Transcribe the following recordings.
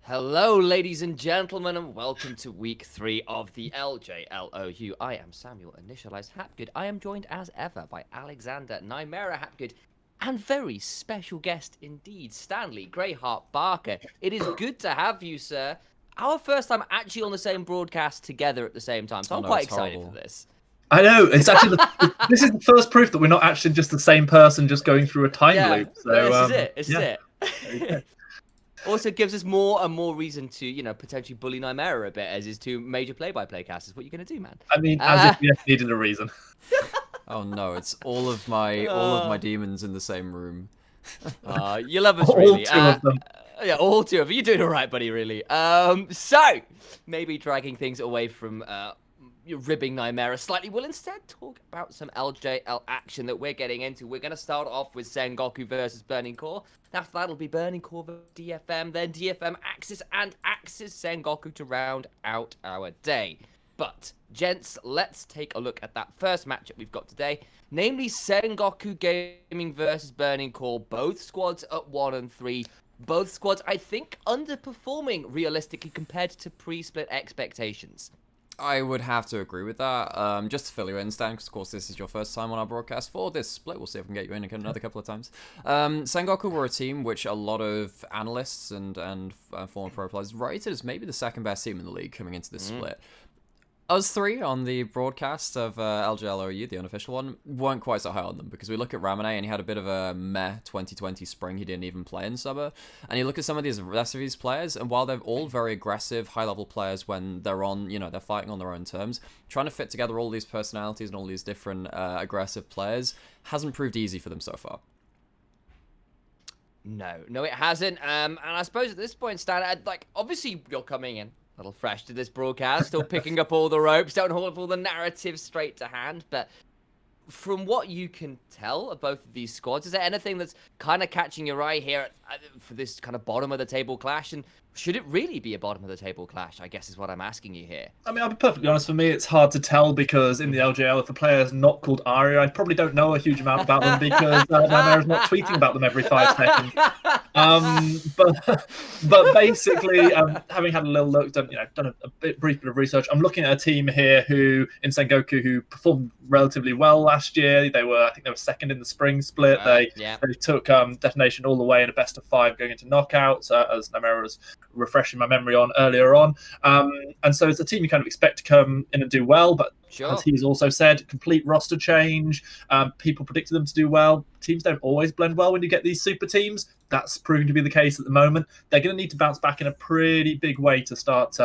Hello, ladies and gentlemen, and welcome to week 3 of the LJLOU. I am Samuel, initialized Hapgood. I am joined as ever by Alexander Nymera Hapgood, and very special guest indeed, Stanley GreyHart Barker. It is good to have you, sir. Our first time actually on the same broadcast together at the same time, so Oh I'm no, quite it's excited horrible. for this. I know, it's actually this is the first proof that we're not actually just the same person just going through a time Yeah, loop. no, So this is it. This is yeah, it. there you go. Also gives us more and more reason to, potentially bully Nymera a bit as his two major play-by-play casters. What are you going to do, man? I mean, as if we needed a reason. Oh no, it's all of my demons in the same room. You love us, All really. two of them. Yeah, all two of you. You're doing all right, buddy, really. So, maybe dragging things away from ribbing Nymera slightly. We'll instead talk about some LJL action that we're getting into. We're going to start off with Sengoku versus Burning Core. After that, it'll be Burning Core versus DFM, then DFM Axis and Axis Sengoku to round out our day. But, gents, let's take a look at that first matchup we've got today. Namely, Sengoku Gaming versus Burning Core. Both squads at 1 and 3. Both squads, I think, underperforming realistically compared to pre-split expectations. I would have to agree with that. Just to fill you in, Stan, because of course this is your first time on our broadcast for this split. We'll see if we can get you in again another couple of times. Sengoku were a team which a lot of analysts and former pro players rated as maybe the second best team in the league coming into this split. Us three on the broadcast of LJLOU, the unofficial one, weren't quite so high on them because we look at Ramune and he had a bit of a meh 2020 spring. He didn't even play in summer. And you look at some of these rest of these players, and while they're all very aggressive, high-level players when they're on, they're fighting on their own terms, trying to fit together all these personalities and all these different aggressive players hasn't proved easy for them so far. No, it hasn't. And I suppose at this point, Stan, obviously you're coming in a little fresh to this broadcast, still picking up all the ropes, don't hold up all the narratives straight to hand, but from what you can tell of both of these squads, is there anything that's kind of catching your eye here for this kind of bottom of the table clash? And should it really be a bottom of the table clash, I guess is what I'm asking you here. I mean, I'll be perfectly honest, for me, it's hard to tell because in the LJL, if a player is not called Aria, I probably don't know a huge amount about them because Nymera's not tweeting about them every 5 seconds. But basically, having had a little look, done a brief bit of research, I'm looking at a team here who, in Sengoku, who performed relatively well last year. I think they were second in the spring split. They took Detonation all the way in a best of 5 going into knockouts, as Nymera was refreshing my memory on earlier on. And so it's a team you kind of expect to come in and do well, but as he's also said, complete roster change. People predicted them to do well. Teams don't always blend well when you get these super teams. That's proving to be the case at the moment. They're going to need to bounce back in a pretty big way to start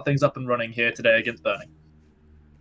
things up and running here today against Burning.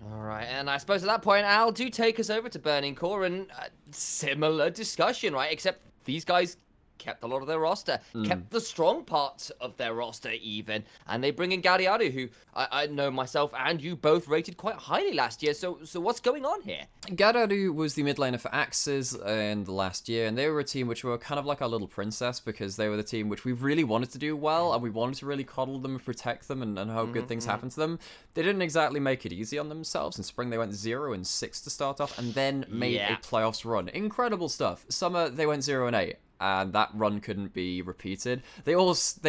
All right, and I suppose at that point, Al, do take us over to Burning Core and similar discussion, right? Except these guys kept a lot of their roster, kept the strong parts of their roster even, and they bring in Gariaru, who I know myself and you both rated quite highly last year, so what's going on here? Gariaru was the mid laner for Axis in the last year, and they were a team which were kind of like our little princess because they were the team which we really wanted to do well, and we wanted to really coddle them and protect them and hope good things happen to them. They didn't exactly make it easy on themselves. In spring, they went 0-6 to start off, and then made a playoffs run. Incredible stuff. Summer, they went 0-8. And that run couldn't be repeated. They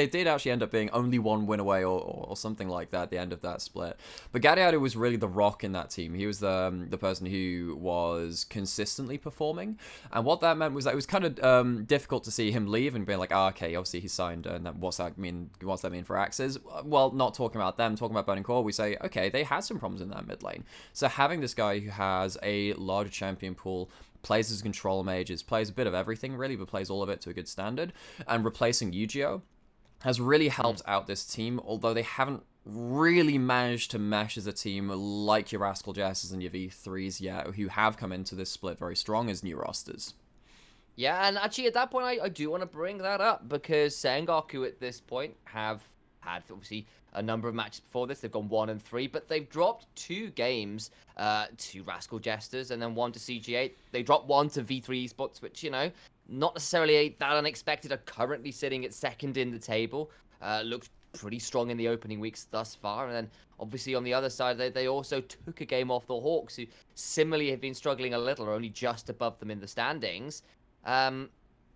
did actually end up being only 1 win away or something like that at the end of that split. But Gariaru was really the rock in that team. He was the person who was consistently performing. And what that meant was that it was kind of difficult to see him leave and be like, okay, obviously he signed, and what's that mean for Axis? Well, not talking about them, talking about Burning Core, we say, okay, they had some problems in that mid lane. So having this guy who has a larger champion pool, plays as control mages, plays a bit of everything really, but plays all of it to a good standard, and replacing Yu-Gi-Oh! Has really helped out this team, although they haven't really managed to mesh as a team like your Rascal Jesses and your V3s yet, who have come into this split very strong as new rosters. Yeah, and actually at that point, I do want to bring that up, because Sengoku at this point have had, obviously, a number of matches before this. They've gone 1-3, but they've dropped 2 games to Rascal Jesters and then 1 to CG8. They dropped 1 to V3 Esports, which, not necessarily that unexpected, are currently sitting at second in the table. Looks pretty strong in the opening weeks thus far. And then, obviously, on the other side, they also took a game off the Hawks, who similarly have been struggling a little, or only just above them in the standings.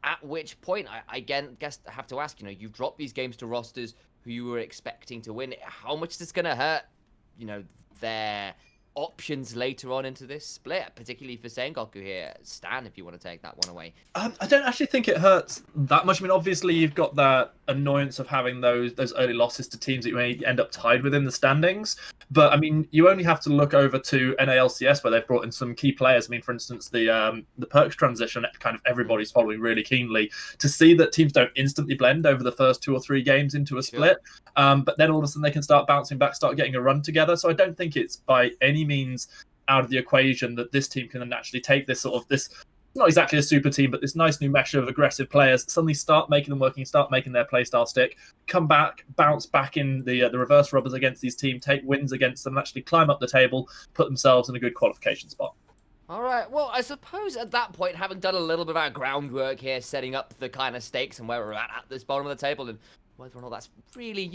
At which point, I again guess I have to ask, you've dropped these games to rosters who you were expecting to win. How much is this going to hurt, their options later on into this split, particularly for Sengoku here? Stan, if you want to take that one away. I don't actually think it hurts that much. I mean, obviously, you've got that annoyance of having those early losses to teams that you may end up tied with in the standings. But I mean, you only have to look over to NALCS where they've brought in some key players. I mean, for instance, the Perks transition, kind of everybody's following really keenly to see that teams don't instantly blend over the first 2 or 3 games into a split. But then all of a sudden they can start bouncing back, start getting a run together. So I don't think it's by any means out of the equation that this team can naturally take this not exactly a super team, but this nice new mesh of aggressive players, suddenly start making them working, start making their playstyle stick, come back, bounce back in the reverse rubbers against these teams, take wins against them, and actually climb up the table, put themselves in a good qualification spot. All right, well, I suppose at that point, having done a little bit of our groundwork here, setting up the kind of stakes and where we're at this bottom of the table, and whether or not that's really,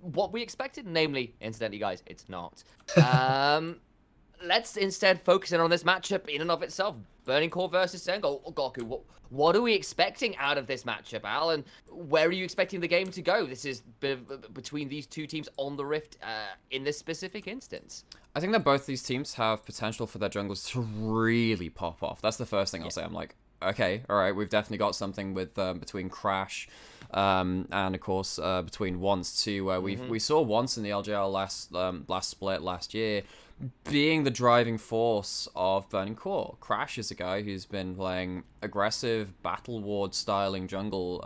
what we expected, namely, incidentally, guys, it's not. Let's instead focus in on this matchup in and of itself. Burning Core versus Sengoku. What are we expecting out of this matchup, Al? And where are you expecting the game to go? This is between these two teams on the Rift in this specific instance. I think that both these teams have potential for their junglers to really pop off. That's the first thing I'll say. I'm like, okay, all right, we've definitely got something with between Crash and of course between Once too. We saw Once in the LJL last split last year being the driving force of Burning Core. Crash is a guy who's been playing aggressive battle ward styling jungle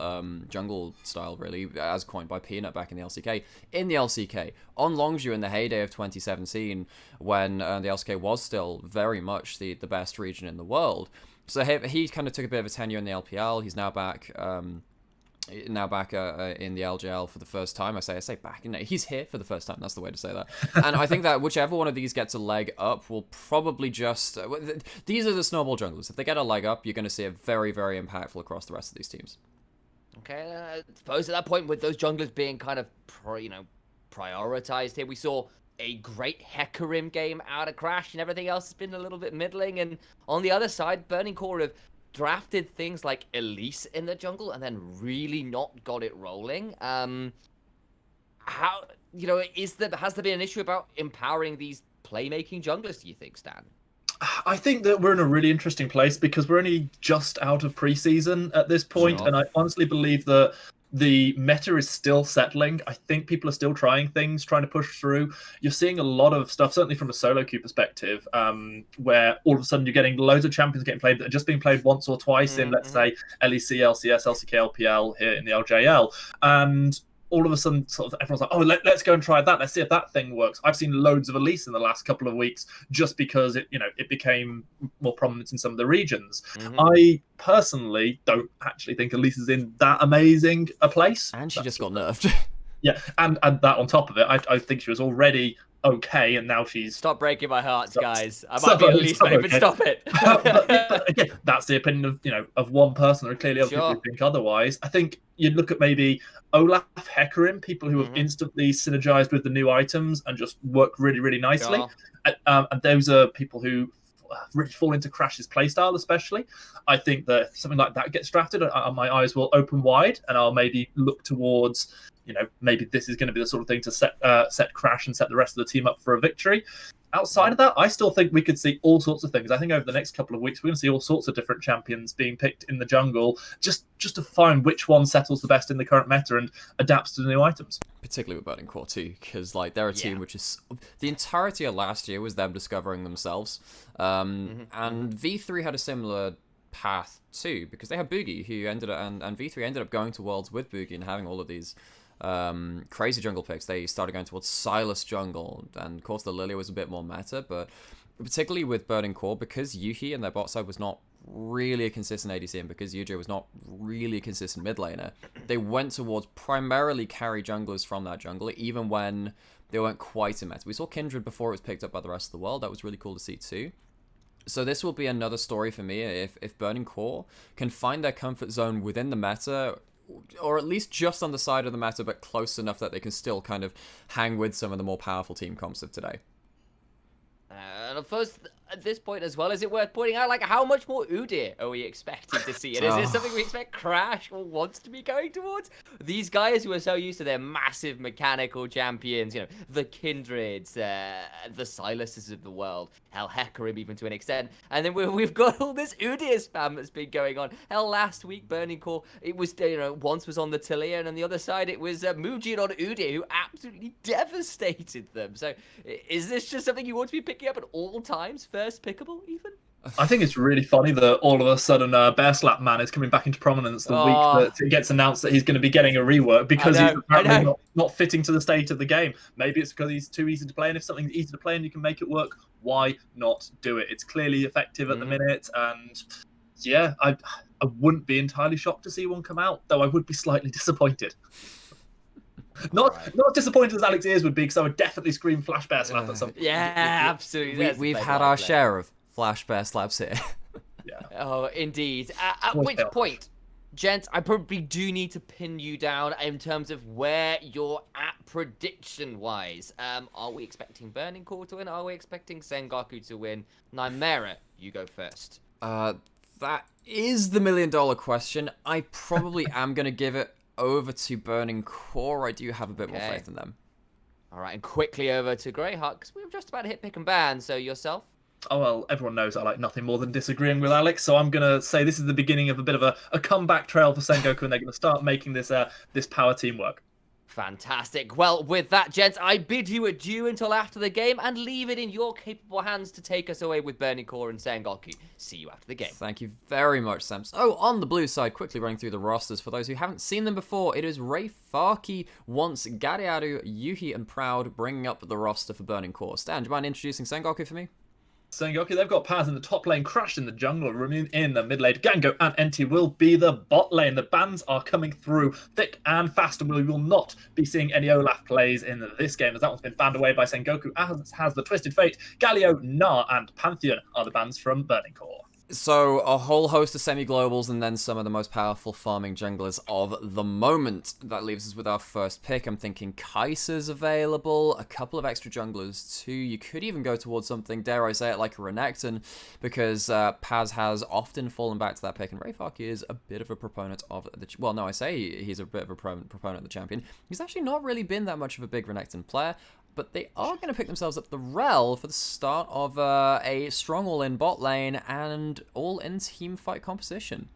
style, really, as coined by Peanut back in the LCK. In the LCK, on Longzhu in the heyday of 2017, when the LCK was still very much the best region in the world. So he kind of took a bit of a tenure in the LPL. He's now back in the LJL for the first time. I say back. He's here for the first time. That's the way to say that. And I think that whichever one of these gets a leg up will probably just... these are the snowball junglers. If they get a leg up, you're going to see it very, very impactful across the rest of these teams. Okay, I suppose at that point, with those junglers being kind of, prioritized here, we saw a great Hecarim game out of Crash, and everything else has been a little bit middling. And on the other side, Burning Core have drafted things like Elise in the jungle and then really not got it rolling. Has there been an issue about empowering these playmaking junglers, do you think, Stan? I think that we're in a really interesting place because we're only just out of preseason at this point, and I honestly believe that the meta is still settling. I think people are still trying things, trying to push through. You're seeing a lot of stuff, certainly from a solo queue perspective, where all of a sudden you're getting loads of champions getting played that are just being played once or twice in, let's say, LEC, LCS, LCK, LPL here in the LJL. And all of a sudden, sort of everyone's like, oh, let's go and try that. Let's see if that thing works. I've seen loads of Elise in the last couple of weeks just because it became more prominent in some of the regions. I personally don't actually think Elise is in that amazing a place. And she just got nerfed. Yeah, and that on top of it, I think she was already okay, and now she's... Stop breaking my heart, guys. I might be Elise, but stop it. but again, that's the opinion of one person. There are clearly other people who think otherwise. I think you'd look at maybe Olaf, Hecarim, people who have instantly synergized with the new items and just work really, really nicely. And those are people who really fall into Crash's playstyle, especially. I think that if something like that gets drafted, my eyes will open wide, and I'll maybe look towards... maybe this is going to be the sort of thing to set Crash and set the rest of the team up for a victory. Outside of that, I still think we could see all sorts of things. I think over the next couple of weeks, we're going to see all sorts of different champions being picked in the jungle, just to find which one settles the best in the current meta and adapts to the new items. Particularly with Burning Core too, because they're a team which is... The entirety of last year was them discovering themselves. And V3 had a similar path too, because they had Boogie, who ended up... And V3 ended up going to Worlds with Boogie and having all of these... crazy jungle picks. They started going towards Silas jungle, and of course the Lilia was a bit more meta, but particularly with Burning Core, because Yuhi and their bot side was not really a consistent ADC, and because Yuji was not really a consistent mid laner, they went towards primarily carry junglers from that jungle, even when they weren't quite in meta. We saw Kindred before it was picked up by the rest of the world. That was really cool to see too. So this will be another story for me if Burning Core can find their comfort zone within the meta, or at least just on the side of the meta, but close enough that they can still kind of hang with some of the more powerful team comps of today. And first, at this point as well, is it worth pointing out, like, how much more Udyr are we expecting to see? And is this something we expect Crash or wants to be going towards? These guys who are so used to their massive mechanical champions, you know, the Kindreds, the Siluses of the world, hell, Hecarim even to an extent, and then we've got all this Udyr spam that's been going on. Hell, last week, Burning Core, it was, you know, once was on the Talia, and on the other side, it was Muujin on Udyr, who absolutely devastated them. So, is this just something you want to be picking up at all times? First pickable, even? I think it's really funny that all of a sudden Bear Slap Man is coming back into prominence the week that it gets announced that he's going to be getting a rework because he's apparently not fitting to the state of the game. Maybe it's because he's too easy to play, and if something's easy to play and you can make it work, why not do it? It's clearly effective at the minute, and yeah, I wouldn't be entirely shocked to see one come out, though I would be slightly disappointed. Not disappointed as Alex Ears would be, because I would definitely scream Flash Bear Slap at some point. Yeah, absolutely. We've had our share of Flash Bear Slaps here. Yeah. Oh, indeed. At which point, gents, I probably do need to pin you down in terms of where you're at prediction-wise. Are we expecting Burning Core to win? Are we expecting Sengoku to win? Nymera, you go first. That is the million-dollar question. I probably am going to give it over to Burning Core. I do have a bit more faith in them. All right, and quickly over to GreyHart, because we've just about hit pick and ban. So yourself? Oh, well, everyone knows I like nothing more than disagreeing with Alex, so I'm going to say this is the beginning of a bit of a comeback trail for Sengoku, and they're going to start making this this power team work. Fantastic. Well, with that, gents, I bid you adieu until after the game and leave it in your capable hands to take us away with Burning Core and Sengoku. See you after the game. Thank you very much, Sam. Oh, on the blue side, quickly running through the rosters for those who haven't seen them before, it is GreyFarky, Once, Gariaru, Yuhi, and Proud bringing up the roster for Burning Core. Stan, do you mind introducing Sengoku for me? Sengoku, they've got Paz in the top lane, Crash in the jungle, Ramune in the mid lane, Gango and Enti will be the bot lane. The bans are coming through thick and fast, and we will not be seeing any Olaf plays in this game, as that one's been banned away by Sengoku, as has the Twisted Fate. Galio, Gnar, and Pantheon are the bans from Burning Core. So, a whole host of semi-globals and then some of the most powerful farming junglers of the moment. That leaves us with our first pick. I'm thinking Kai'Sa's available, a couple of extra junglers too. You could even go towards something, dare I say it, like a Renekton, because Paz has often fallen back to that pick, and GreyFarky is a bit of a proponent of the... Well, no, I say he's a bit of a proponent of the champion. He's actually not really been that much of a big Renekton player, but they are going to pick themselves up the rel for the start of a strong all-in bot lane and all-in team fight composition.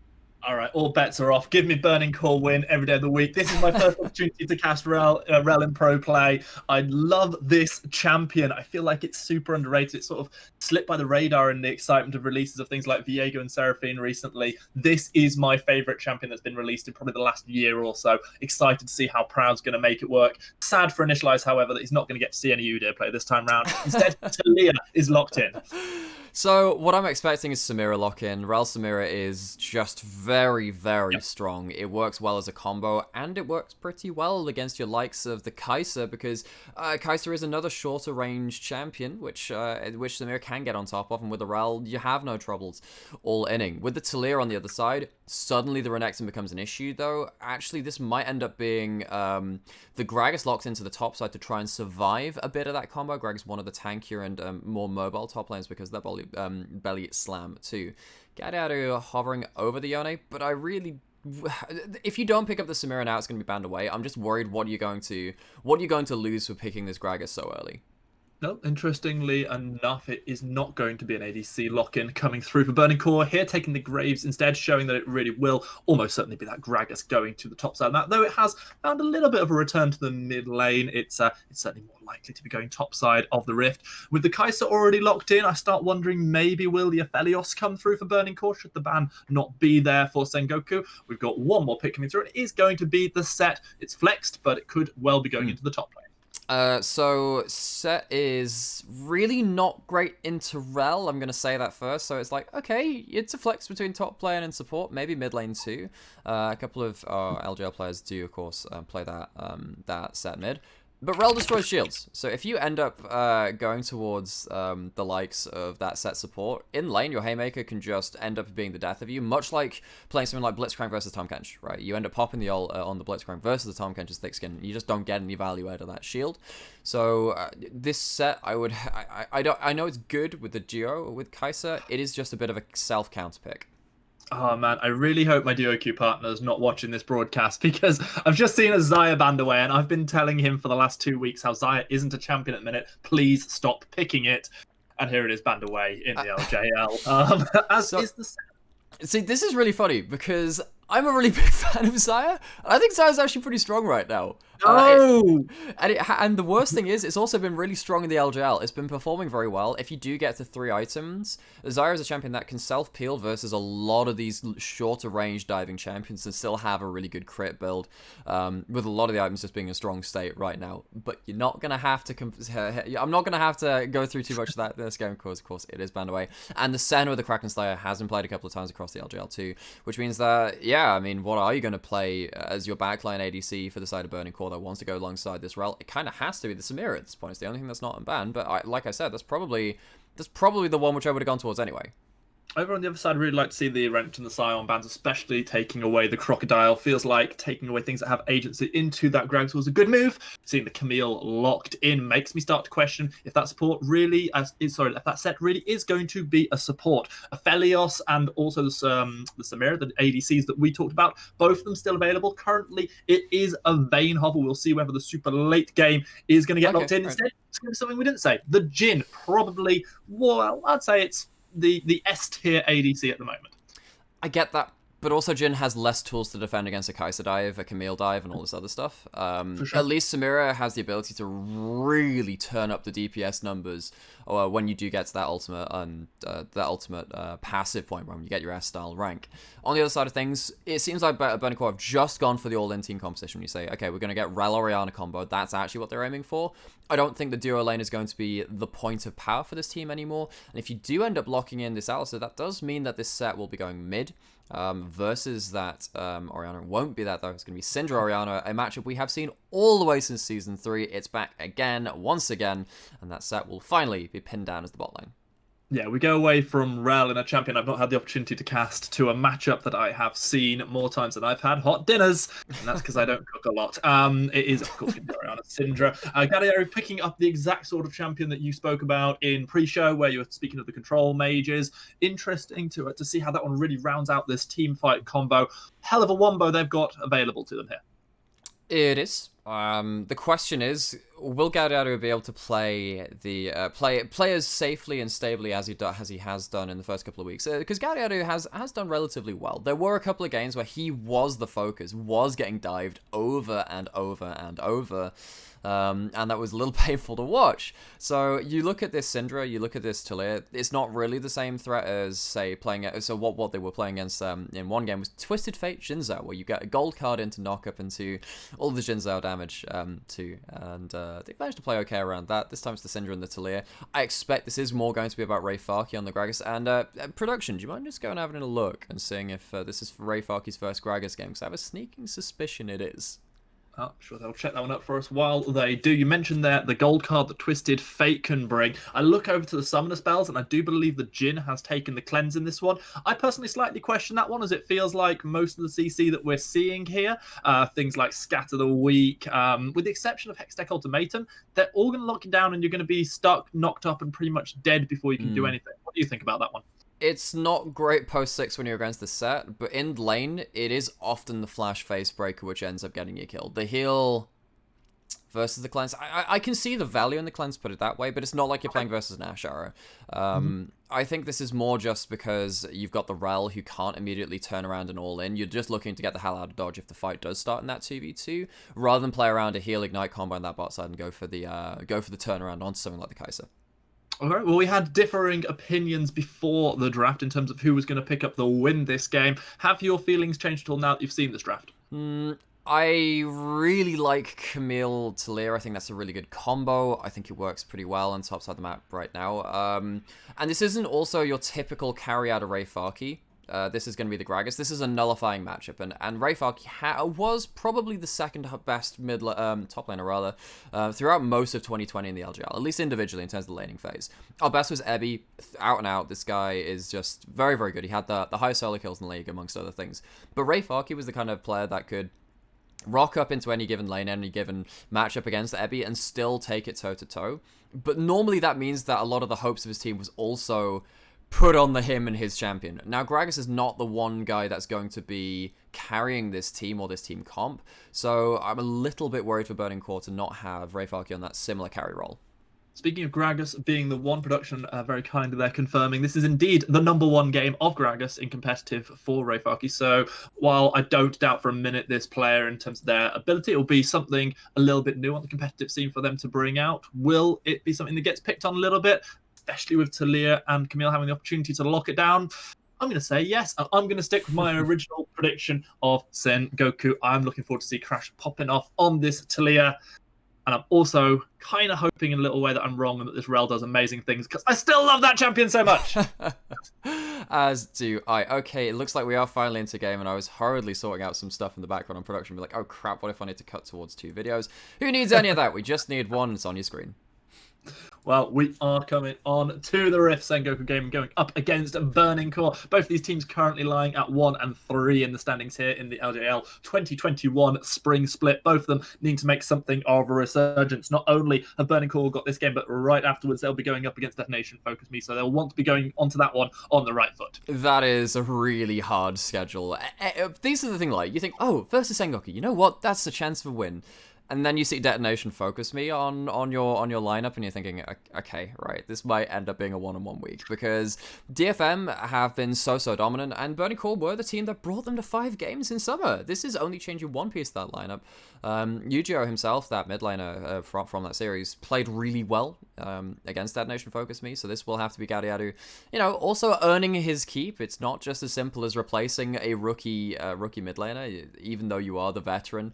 All right, all bets are off. Give me Burning Core win every day of the week. This is my first opportunity to cast Rel in pro play. I love this champion. I feel like it's super underrated. It sort of slipped by the radar in the excitement of releases of things like Viego and Seraphine recently. This is my favorite champion that's been released in probably the last year or so. Excited to see how Proud's going to make it work. Sad for Initialize, however, that he's not going to get to see any Udyr play this time round. Instead, Talia is locked in. So, what I'm expecting is Samira lock-in. Rel Samira is just very, very strong. It works well as a combo, and it works pretty well against your likes of the Kai'Sa, because Kai'Sa is another shorter range champion, which Samira can get on top of, and with the Rel, you have no troubles all-inning. With the Talia on the other side, suddenly the Renekton becomes an issue, though. Actually, this might end up being the Gragas locked into the top side to try and survive a bit of that combo. Gragas one of the tankier and more mobile top lanes because of that belly slam too. Gadiaru hovering over the Yone, but I really... If you don't pick up the Samira now, it's going to be banned away. I'm just worried what you're going to lose for picking this Gragas so early. No, interestingly enough, it is not going to be an ADC lock-in coming through for Burning Core. Here, taking the Graves instead, showing that it really will almost certainly be that Gragas going to the top side of that. Though it has found a little bit of a return to the mid lane, it's certainly more likely to be going top side of the Rift. With the Kai'Sa already locked in, I start wondering maybe will the Aphelios come through for Burning Core? Should the ban not be there for Sengoku? We've got one more pick coming through. It is going to be the Set. It's flexed, but it could well be going into the top lane. So Set is really not great into Rel, I'm going to say that first. So it's like, okay, it's a flex between top lane and support, maybe mid lane too. A couple of LJL players do, of course, play that Set mid. But Rel destroys shields, so if you end up going towards the likes of that set support, in lane, your Haymaker can just end up being the death of you, much like playing something like Blitzcrank versus Tahm Kench, right? You end up popping the ult on the Blitzcrank versus the Tahm Kench's thick skin, you just don't get any value out of that shield. So this set, I know it's good with the duo with Kai'Sa, it is just a bit of a self-counter pick. Oh man, I really hope my duo queue partner's not watching this broadcast because I've just seen a Xayah banned away and I've been telling him for the last 2 weeks how Xayah isn't a champion at the minute. Please stop picking it. And here it is banned away in the LJL. Is the... See, this is really funny because I'm a really big fan of Xayah. I think Xayah's actually pretty strong right now. And the worst thing is, it's also been really strong in the LJL. It's been performing very well. If you do get to 3 items, Xayah is a champion that can self-peel versus a lot of these shorter range diving champions and still have a really good crit build, with a lot of the items just being in a strong state right now. But you're not going to have to... I'm not going to have to go through too much of that this game, because of course it is banned away. And the Sen with the Kraken Slayer has been played a couple of times across the LJL too, which means that, yeah, I mean, what are you going to play as your backline ADC for the side of Burning Core that wants to go alongside this Rel? It kind of has to be the Samira at this point. It's the only thing that's not unbanned, but like I said, that's probably the one which I would have gone towards anyway. Over on the other side, I'd really like to see the Wrench and the Scion bans, especially taking away the Crocodile. Feels like taking away things that have agency into that Gragas was a good move. Seeing the Camille locked in makes me start to question if that support really, if that set really is going to be a support. Aphelios and also the Samira, the ADCs that we talked about, both of them still available. Currently, it is a Vayne hover. We'll see whether the super late game is going to get locked in. Instead, it's going to be something we didn't say. The Jhin, probably, well, I'd say it's the S-tier ADC at the moment. I get that, but also Jhin has less tools to defend against a Kai'Sa dive, a Camille dive, and all this other stuff. For sure. At least Samira has the ability to really turn up the DPS numbers when you do get to that ultimate passive point when you get your S-style rank. On the other side of things, it seems like Burning Core have just gone for the all-in team composition. When you say, okay, we're going to get Rel Orianna combo, that's actually what they're aiming for. I don't think the duo lane is going to be the point of power for this team anymore. And if you do end up locking in this Alistar, that does mean that this set will be going mid. Versus that Orianna. It won't be that though. It's going to be Syndra Orianna, a matchup we have seen all the way since Season 3. It's back again, once again, and that set will finally be pinned down as the bot lane. Yeah, we go away from Rel in a champion I've not had the opportunity to cast to a matchup that I have seen more times than I've had hot dinners, and that's because I don't cook a lot. It is, of course, Orianna Syndra. Gadiaru picking up the exact sort of champion that you spoke about in pre-show, where you were speaking of the control mages. Interesting to see how that one really rounds out this team fight combo. Hell of a wombo they've got available to them here. It is. The question is, will Gadiaru be able to play the play as safely and stably as he has done in the first couple of weeks? Because Gadiaru has done relatively well. There were a couple of games where he was the focus, was getting dived over and over and over. And that was a little painful to watch. So you look at this Syndra, you look at this Taliyah, it's not really the same threat as, say, what they were playing against in one game was Twisted Fate Jinzhou, where you get a gold card into knock up into all the Jinzhou damage too. And they managed to play okay around that. This time it's the Syndra and the Taliyah. I expect this is more going to be about Ray Farkey on the Gragas. And production, do you mind just going and having a look and seeing if this is Ray Farkey's first Gragas game? Because I have a sneaking suspicion it is. Oh, sure, they'll check that one up for us while they do. You mentioned there the gold card that Twisted Fate can bring. I look over to the summoner spells, and I do believe the Jhin has taken the cleanse in this one. I personally slightly question that one, as it feels like most of the CC that we're seeing here, things like Scatter the Weak, with the exception of Hextech Ultimatum, they're all going to lock you down, and you're going to be stuck, knocked up, and pretty much dead before you can do anything. What do you think about that one? It's not great post-6 when you're against the set, but in lane, it is often the flash face breaker which ends up getting you killed. The heal versus the cleanse, I can see the value in the cleanse, put it that way, but it's not like you're playing versus an Ash Arrow. I think this is more just because you've got the Rel who can't immediately turn around and all-in. You're just looking to get the hell out of dodge if the fight does start in that 2v2, rather than play around a heal ignite combo on that bot side and go for the turnaround onto something like the Kai'Sa. All right, well, we had differing opinions before the draft in terms of who was going to pick up the win this game. Have your feelings changed at all now that you've seen this draft? I really like Camille Taliyah. I think that's a really good combo. I think it works pretty well on top side of the map right now. And this isn't also your typical carry out of Ray Farkey. this is going to be the Gragas. This is a nullifying matchup, and ReyFark was probably the second best top laner rather throughout most of 2020 in the LJL, at least individually in terms of the laning phase. Our best was Ebby, out and out. This guy is just very, very good. He had the highest solo kills in the league, amongst other things. But ReyFark, he was the kind of player that could rock up into any given lane, any given matchup against Ebby, and still take it toe-to-toe. But normally that means that a lot of the hopes of his team was also put on him and his champion. Now, Gragas is not the one guy that's going to be carrying this team or this team comp, so I'm a little bit worried for Burning Core to not have ReyFark on that similar carry role. Speaking of Gragas being the one production, very kindly they're confirming this is indeed the #1 game of Gragas in competitive for ReyFark. So while I don't doubt for a minute this player in terms of their ability, it will be something a little bit new on the competitive scene for them to bring out. Will it be something that gets picked on a little bit, especially with Talia and Camille having the opportunity to lock it down? I'm going to say yes. I'm going to stick with my original prediction of Sengoku. I'm looking forward to see Crash popping off on this Talia. And I'm also kind of hoping in a little way that I'm wrong and that this Rel does amazing things, because I still love that champion so much. As do I. Okay, it looks like we are finally into game, and I was hurriedly sorting out some stuff in the background on production. Be like, oh crap, what if I need to cut towards 2 videos? Who needs any of that? We just need one. It's on your screen. Well, we are coming on to the Rift Sengoku game, going up against Burning Core. Both of these teams currently lying at 1 and 3 in the standings here in the LJL 2021 spring split. Both of them needing to make something of a resurgence. Not only have Burning Core got this game, but right afterwards they'll be going up against Detonation Focus Me, so they'll want to be going onto that one on the right foot. That is a really hard schedule. These are the thing, like, you think, oh, versus Sengoku, you know what? That's a chance for win. And then you see Detonation Focus Me on your lineup, and you're thinking, okay, right, this might end up being a 1-on-1 week, because DFM have been so dominant, and Burning Core were the team that brought them to 5 games in summer. This is only changing one piece of that lineup. Yu-Gi-Oh himself, that mid laner from that series, played really well against Detonation Focus Me, so this will have to be Gadiadu, also earning his keep. It's not just as simple as replacing a rookie mid laner, even though you are the veteran.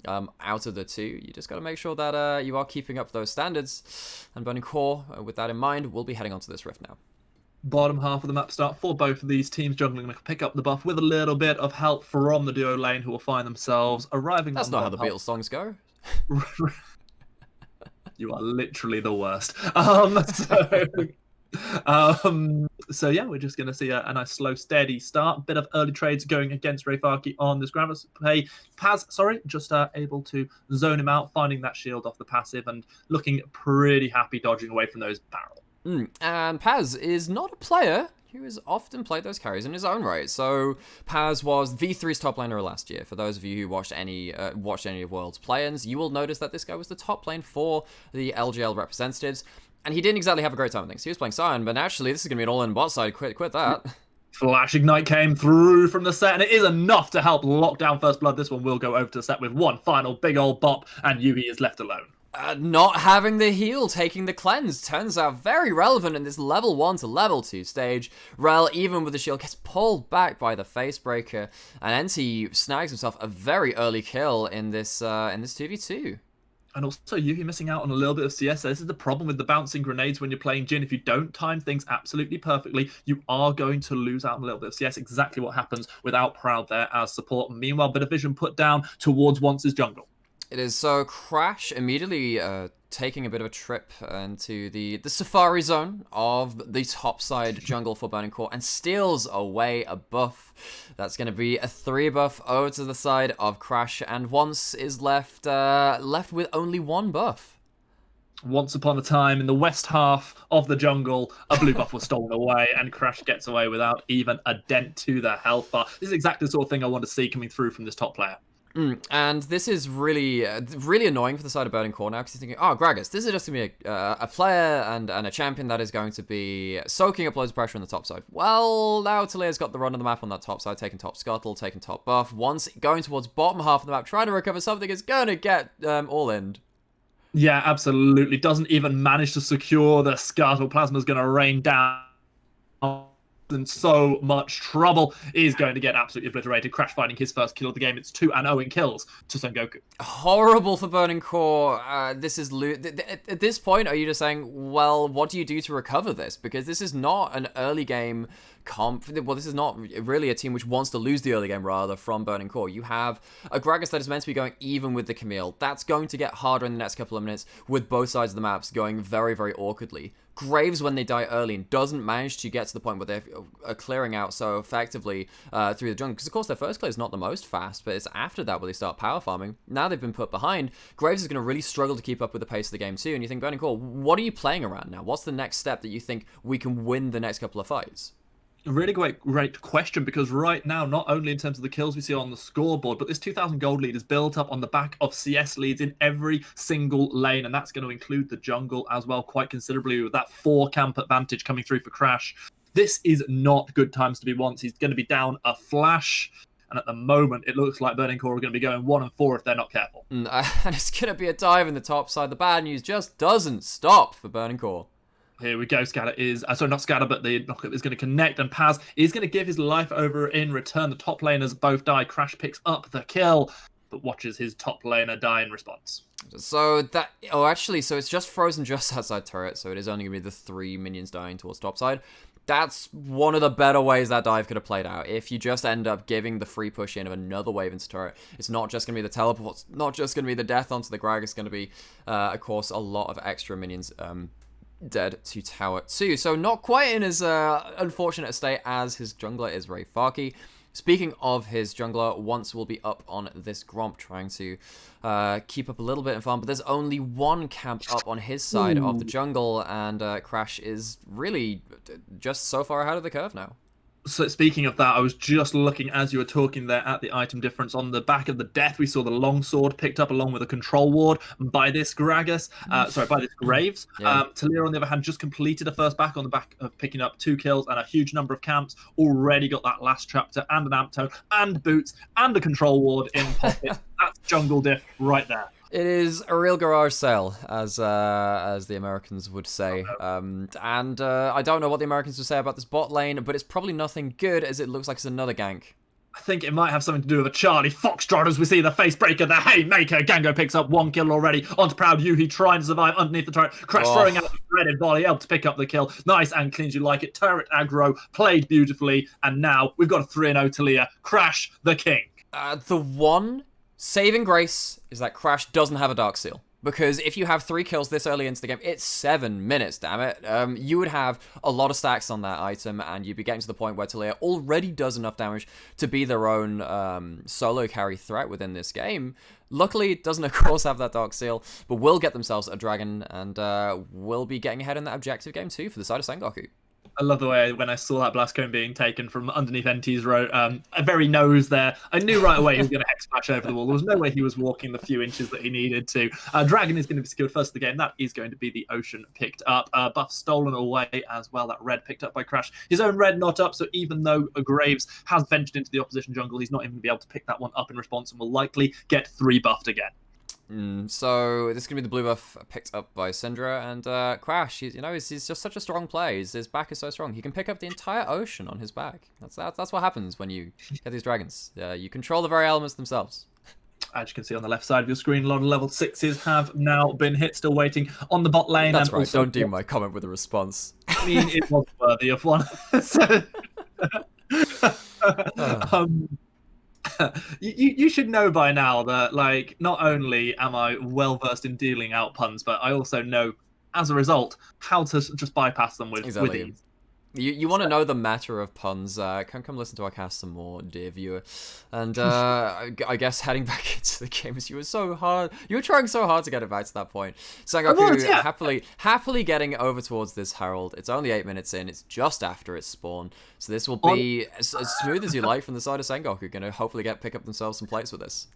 Out of the 2, you just got to make sure that you are keeping up those standards. And Burning Core, with that in mind, will be heading onto this Rift now. Bottom half of the map start for both of these teams. Jungling going to pick up the buff with a little bit of help from the duo lane, who will find themselves arriving. That's not how the Beatles songs go. You are literally the worst. So yeah, we're just going to see a nice slow, steady start. Bit of early trades going against ReyFark on this Gragas play. Paz, just able to zone him out, finding that shield off the passive, and looking pretty happy dodging away from those barrels. And Paz is not a player who has often played those carries in his own right. So Paz was V3's top laner last year. For those of you who watched any of World's play-ins, you will notice that this guy was the top lane for the LJL representatives. And he didn't exactly have a great time with things. He was playing Sion, but actually this is going to be an all-in bot side. Quit that. Flash Ignite came through from the set, and it is enough to help lock down First Blood. This one will go over to the set with one final big old bop, and Yuhi is left alone. Not having the heal, taking the cleanse, turns out very relevant in this level 1 to level 2 stage. Rel, even with the shield, gets pulled back by the Facebreaker, and NT snags himself a very early kill in this 2v2. And also, Yuhi missing out on a little bit of CS. This is the problem with the bouncing grenades when you're playing Jhin. If you don't time things absolutely perfectly, you are going to lose out on a little bit of CS. Exactly what happens without Proud there as support. Meanwhile, bit of vision put down towards Once's jungle. It is so Crash immediately taking a bit of a trip into the Safari zone of the topside jungle for Burning Core and steals away a buff. That's going to be a 3 buff over to the side of Crash, and Once is left with only 1 buff. Once upon a time, in the west half of the jungle, a blue buff was stolen away, and Crash gets away without even a dent to the health bar. This is exactly the sort of thing I want to see coming through from this top player. And this is really annoying for the side of Burning Core now, because you're thinking, oh, Gragas, this is just going to be a player and a champion that is going to be soaking up loads of pressure on the top side. Well, now Talia's got the run of the map on that top side, taking top scuttle, taking top buff. Once going towards bottom half of the map, trying to recover something, is going to get all-in. Yeah, absolutely. Doesn't even manage to secure the scuttle. Plasma's going to rain down. In so much trouble, is going to get absolutely obliterated. Crash finding his first kill of the game. It's 2-0 in kills to Sengoku. Horrible for Burning Core. This is at this point, are you just saying, well, what do you do to recover this? Because this is not an early game comp. Well, this is not really a team which wants to lose the early game, rather, from Burning Core. You have a Gragas that is meant to be going even with the Camille. That's going to get harder in the next couple of minutes with both sides of the maps going very, very awkwardly. Graves, when they die early, doesn't manage to get to the point where they're clearing out so effectively through the jungle. Because, of course, their first clear is not the most fast, but it's after that where they start power farming. Now they've been put behind. Graves is going to really struggle to keep up with the pace of the game, too. And you think, Burning Core, what are you playing around now? What's the next step that you think we can win the next couple of fights? A really great question, because right now, not only in terms of the kills we see on the scoreboard, but this 2,000 gold lead is built up on the back of CS leads in every single lane, and that's going to include the jungle as well, quite considerably, with that 4 camp advantage coming through for Crash. This is not good times to be once. He's going to be down a flash, and at the moment, it looks like Burning Core are going to be going 1 and 4 if they're not careful. And it's going to be a dive in the top side. The bad news just doesn't stop for Burning Core. Here we go. Scatter is, sorry, not Scatter, but the knockup is going to connect, and Paz is going to give his life over in return. The top laners both die. Crash picks up the kill, but watches his top laner die in response. So that, so it's just frozen just outside turret, so it is only going to be the 3 minions dying towards top side. That's one of the better ways that dive could have played out. If you just end up giving the free push in of another wave into turret, it's not just going to be the teleports, not just going to be the death onto the Greg, it's going to be, of course, a lot of extra minions dead to tower 2. So not quite in as unfortunate a state as his jungler is Ray Farkey. Speaking of his jungler, Once will be up on this Gromp trying to keep up a little bit in farm, but there's only 1 camp up on his side of the jungle, and Crash is really just so far ahead of the curve now. So speaking of that, I was just looking as you were talking there at the item difference. On the back of the death, we saw the longsword picked up along with a control ward by this Gragas. By this Graves. Yeah. Talia, on the other hand, just completed a first back on the back of picking up 2 kills and a huge number of camps. Already got that last chapter and an amp tone and boots and a control ward in pocket. That's jungle diff right there. It is a real garage sale, as the Americans would say. I don't know what the Americans would say about this bot lane, but it's probably nothing good, as it looks like it's another gank. I think it might have something to do with a Charlie Foxtrot, as we see the face breaker, the haymaker. Gango picks up 1 kill already onto Proud Yuhi, trying to survive underneath the turret. Crash throwing out the threaded volley, able to pick up the kill. Nice and clean, you like it. Turret aggro, played beautifully, and now we've got a 3-0 Talia. Crash the king. The one saving grace is that Crash doesn't have a Dark Seal. Because if you have 3 kills this early into the game, it's 7 minutes, damn it. You would have a lot of stacks on that item, and you'd be getting to the point where Talia already does enough damage to be their own solo carry threat within this game. Luckily, it doesn't, of course, have that Dark Seal, but will get themselves a dragon, and will be getting ahead in that objective game too for the side of Sengoku. I love the way when I saw that blast cone being taken from underneath NT's very nose there. I knew right away he was going to hex splash over the wall. There was no way he was walking the few inches that he needed to. Dragon is going to be secured first of the game. That is going to be the Ocean picked up. Buff stolen away as well. That red picked up by Crash. His own red not up, so even though Graves has ventured into the opposition jungle, he's not even going to be able to pick that one up in response and will likely get 3 buffed again. So this is going to be the blue buff picked up by Syndra, and Crash, he's just such a strong player. His back is so strong. He can pick up the entire ocean on his back. That's what happens when you get these dragons. You control the very elements themselves. As you can see on the left side of your screen, a lot of level 6s have now been hit, still waiting on the bot lane. That's and right, also, don't do my comment with a response. I mean, it was worthy of one. You should know by now that, like, not only am I well versed in dealing out puns, but I also know, as a result, how to just bypass them with ease. You want to know the matter of puns, come listen to our cast some more, dear viewer. And I guess heading back into the games, you were trying so hard to get it back to that point. Sengoku happily getting over towards this Herald. It's only 8 minutes in, it's just after its spawn. So this will be as smooth as you like from the side of Sengoku, gonna hopefully pick up themselves some plates with this.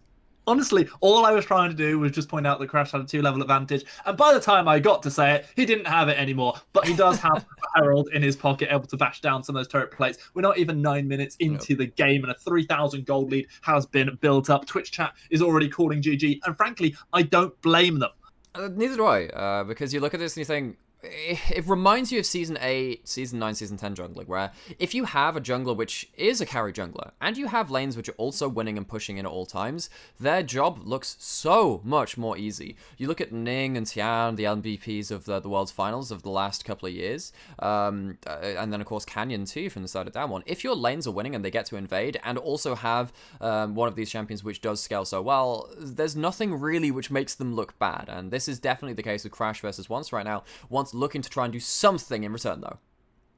Honestly, all I was trying to do was just point out that Crash had a 2-level advantage, and by the time I got to say it, he didn't have it anymore. But he does have a Herald in his pocket, able to bash down some of those turret plates. We're not even 9 minutes into the game, and a 3,000 gold lead has been built up. Twitch chat is already calling GG, and frankly, I don't blame them. Neither do I, because you look at this and you think, it reminds you of Season 8, Season 9, Season 10 jungling, where if you have a jungler which is a carry jungler, and you have lanes which are also winning and pushing in at all times, their job looks so much more easy. You look at Ning and Tian, the MVPs of the World's Finals of the last couple of years, and then, of course, Canyon, too, from the side of Damwon. If your lanes are winning and they get to invade, and also have one of these champions which does scale so well, there's nothing really which makes them look bad, and this is definitely the case with Crash versus Once right now. Once looking to try and do something in return, though.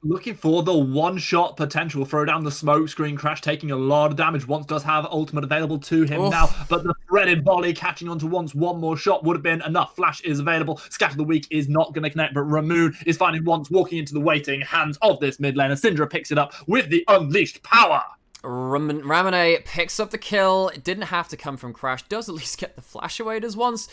Looking for the one-shot potential. Throw down the smoke screen. Crash taking a lot of damage. Once does have ultimate available to him now, but the threaded volley catching onto Once. One more shot would have been enough. Flash is available. Scatter the Weak is not going to connect, but Ramoon is finding Once, walking into the waiting hands of this mid laner. Syndra picks it up with the unleashed power. Ramune picks up the kill. It didn't have to come from Crash. Does at least get the flash away, does Once.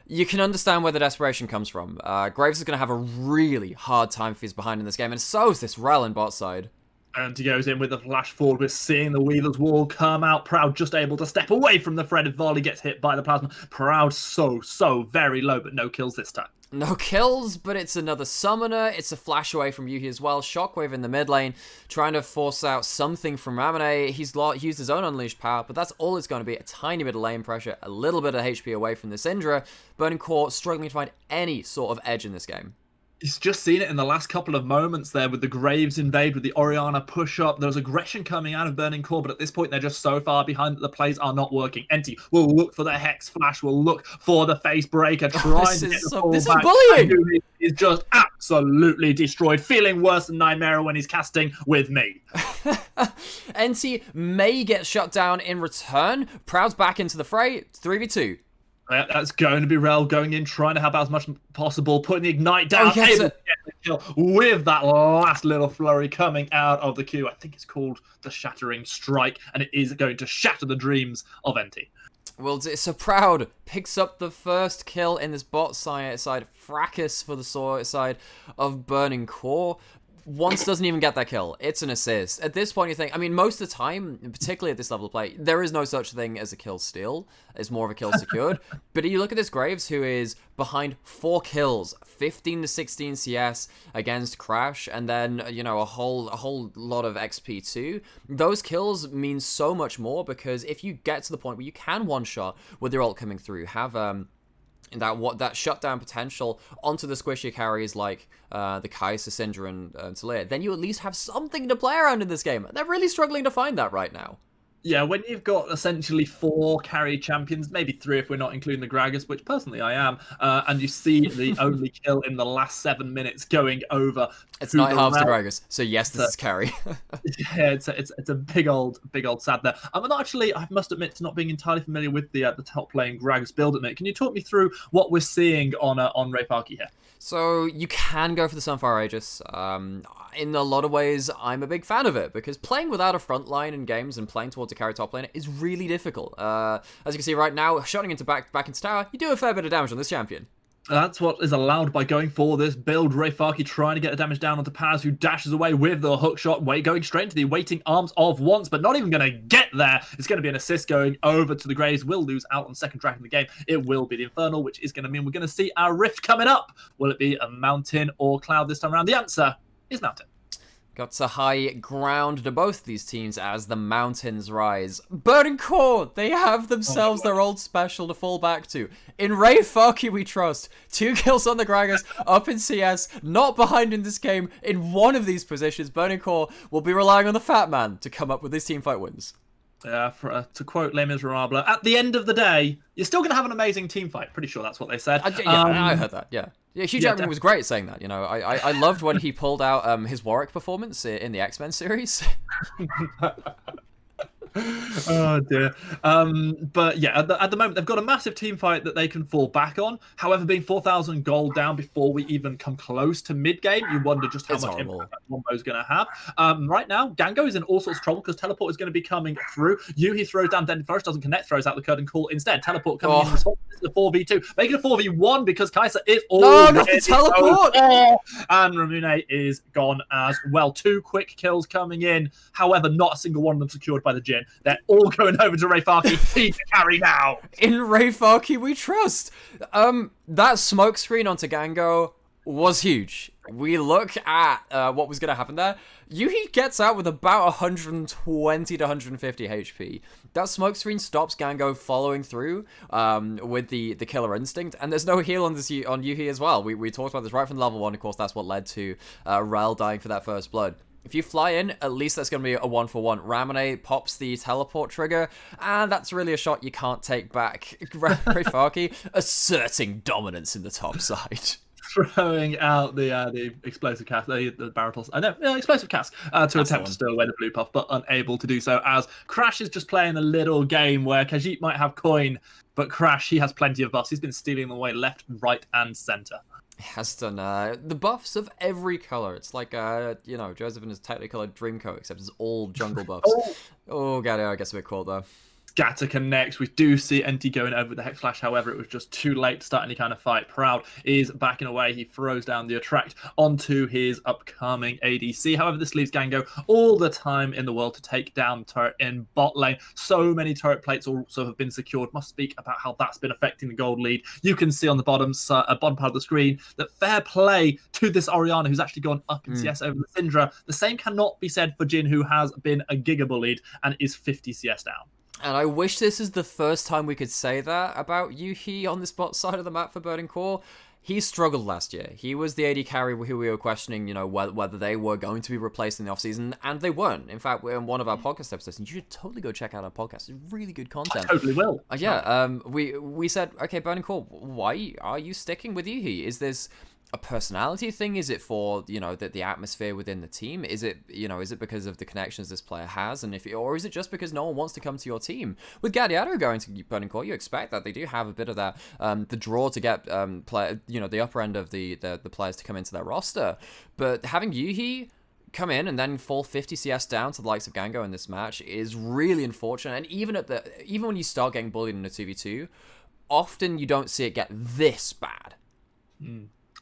You can understand where the desperation comes from. Graves is going to have a really hard time if he's behind in this game, and so is this Rel in bot side. And he goes in with the flash forward. We're seeing the Weaver's Wall come out. Proud just able to step away from the threaded volley, gets hit by the plasma. Proud so very low, but no kills this time. No kills, but it's another summoner. It's a flash away from Yuhi as well. Shockwave in the mid lane, trying to force out something from Ramune. He's used his own unleashed power, but that's all it's going to be. A tiny bit of lane pressure, a little bit of HP away from the Syndra. Burning Core struggling to find any sort of edge in this game. He's just seen it in the last couple of moments there with the Graves invade, with the Orianna push-up. There's aggression coming out of Burning Core, but at this point, they're just so far behind that the plays are not working. Enti will look for the Hex Flash, will look for the Face Breaker, trying to get the ball back. Bullying! He's just absolutely destroyed, feeling worse than Nightmare when he's casting with me. Enti may get shut down in return. Proud's back into the fray. It's 3v2. That's going to be Rel going in, trying to help out as much as possible, putting the Ignite down, able to get the kill with that last little flurry coming out of the Q. I think it's called the Shattering Strike, and it is going to shatter the dreams of Enti. Well, so Proud picks up the first kill in this bot side. Fracas for the side of Burning Core. Once doesn't even get that kill. It's an assist. At this point, you think, I mean, most of the time, particularly at this level of play, there is no such thing as a kill steal. It's more of a kill secured. But you look at this Graves, who is behind 4 kills, 15 to 16 CS against Crash, and then, you know, a whole lot of XP too. Those kills mean so much more, because if you get to the point where you can one-shot with your ult coming through, have that shutdown potential onto the squishy carries like the Kai'Sa, Syndra, and Talia, then you at least have something to play around in this game. They're really struggling to find that right now. Yeah, when you've got essentially 4 carry champions, maybe 3 if we're not including the Gragas, which personally I am, and you see the only kill in the last 7 minutes going over. It's not halves to Gragas, so yes, this is carry. Yeah, it's a big old sad there. I'm not actually, I must admit, to not being entirely familiar with the top lane Gragas build at the minute. Can you talk me through what we're seeing on GreyHart here? So you can go for the Sunfire Aegis. In a lot of ways, I'm a big fan of it, because playing without a front line in games and playing towards a carry top lane is really difficult. As you can see right now, shotting into back into tower, you do a fair bit of damage on this champion. That's what is allowed by going for this build. GreyHart trying to get the damage down onto Paz, who dashes away with the hook shot, going straight into the waiting arms of Once, but not even going to get there. It's going to be an assist going over to the Graves. Will lose out on second track in the game. It will be the Infernal, which is going to mean we're going to see our Rift coming up. Will it be a Mountain or Cloud this time around? The answer is Mountain. Got to high ground to both these teams as the mountains rise. Burning Core, they have themselves their old special to fall back to. In GreyHart we trust. 2 kills on the Gragas, up in CS, not behind in this game. In one of these positions, Burning Core will be relying on the Fat Man to come up with these teamfight wins. To quote Les Miserables, at the end of the day, you're still going to have an amazing team fight. Pretty sure that's what they said. I heard that, yeah. Yeah, Hugh Jackman was great saying that, you know. I loved when he pulled out his Warwick performance in the X-Men series. Oh dear. But yeah, at the moment they've got a massive team fight that they can fall back on. However, being 4,000 gold down before we even come close to mid game, you wonder just how much impact that combo is going to have. Right now, Gango is in all sorts of trouble because teleport is going to be coming through. Yuhi throws down Dented Flourish, doesn't connect, throws out the curtain call instead. Teleport coming in response to the 4v2, make it a 4v1 because Kai'Sa is all not the teleport. And Ramune is gone as well. 2 quick kills coming in. However, not a single one of them secured by the Jhin. They're all going over to GreyHart. Need to carry now. In GreyHart we trust. That smoke screen onto Gango was huge. We look at what was going to happen there. Yuhi gets out with about 120 to 150 HP. That smokescreen stops Gango following through with the killer instinct, and there's no heal on Yuhi as well. We talked about this right from level 1. Of course, that's what led to Rel dying for that first blood. If you fly in, at least that's going to be a 1-for-1. Ramune pops the teleport trigger, and that's really a shot you can't take back. GreyHart asserting dominance in the top side. Throwing out the explosive cask, the Baratos, explosive cask to attempt to steal away the blue puff, but unable to do so as Crash is just playing a little game where Khajiit might have coin, but Crash, he has plenty of buffs. He's been stealing them away left, right, and center. Has done the buffs of every color. It's like Joseph and his Technicolor Dreamcoat, except it's all jungle buffs. Oh god, I guess a bit cool though. Scatter connects. We do see NT going over with the Hex Flash. However, it was just too late to start any kind of fight. Proud is backing away. He throws down the Attract onto his upcoming ADC. However, this leaves Gango all the time in the world to take down the turret in bot lane. So many turret plates also have been secured. Must speak about how that's been affecting the gold lead. You can see on the bottom part of the screen that fair play to this Orianna, who's actually gone up in CS over the Syndra. The same cannot be said for Jhin, who has been a gigabullied and is 50 CS down. And I wish this is the first time we could say that about Yuhi on this bot side of the map for Burning Core. He struggled last year. He was the AD carry who we were questioning, whether they were going to be replaced in the offseason, and they weren't. In fact, we're in one of our podcast episodes, and you should totally go check out our podcast. It's really good content. I totally will. We said, okay, Burning Core, why are you sticking with Yuhi? Is this a personality thing? Is it for the atmosphere within the team? Is it is it because of the connections this player has, or is it just because no one wants to come to your team? With Gladiator going to Burning Core, you expect that they do have a bit of that the draw to get the upper end of the players to come into their roster, but having Yuhi come in and then fall 50 CS down to the likes of Gango in this match is really unfortunate. And even when you start getting bullied in a 2v2, often you don't see it get this bad.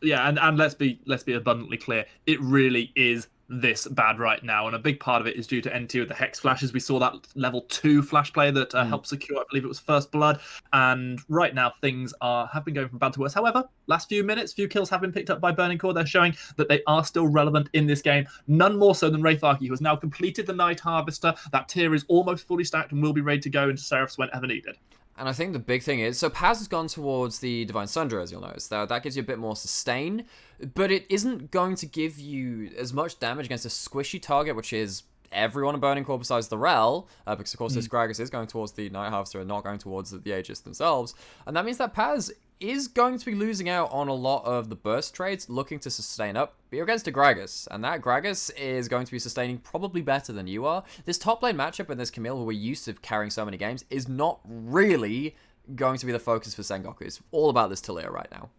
Yeah, and let's be abundantly clear, it really is this bad right now, and a big part of it is due to NT with the Hex Flashes. We saw that level 2 flash play that helped secure, I believe it was first blood, and right now things have been going from bad to worse. However, last few kills have been picked up by Burning Core. They're showing that they are still relevant in this game, none more so than GreyHart, who has now completed the Night Harvester. That tier is almost fully stacked and will be ready to go into Seraphs whenever needed. And I think the big thing is, so Paz has gone towards the Divine Sundra, as you'll notice. That gives you a bit more sustain, but it isn't going to give you as much damage against a squishy target, which is everyone in Burning Core besides the Rel, because of course this Gragas is going towards the Night Harvester and not going towards the Aegis themselves. And that means that Paz is going to be losing out on a lot of the burst trades, looking to sustain up. But you're against a Gragas, and that Gragas is going to be sustaining probably better than you are. This top lane matchup with this Camille, who we're used to carrying so many games, is not really going to be the focus for Sengoku. It's all about this Talia right now.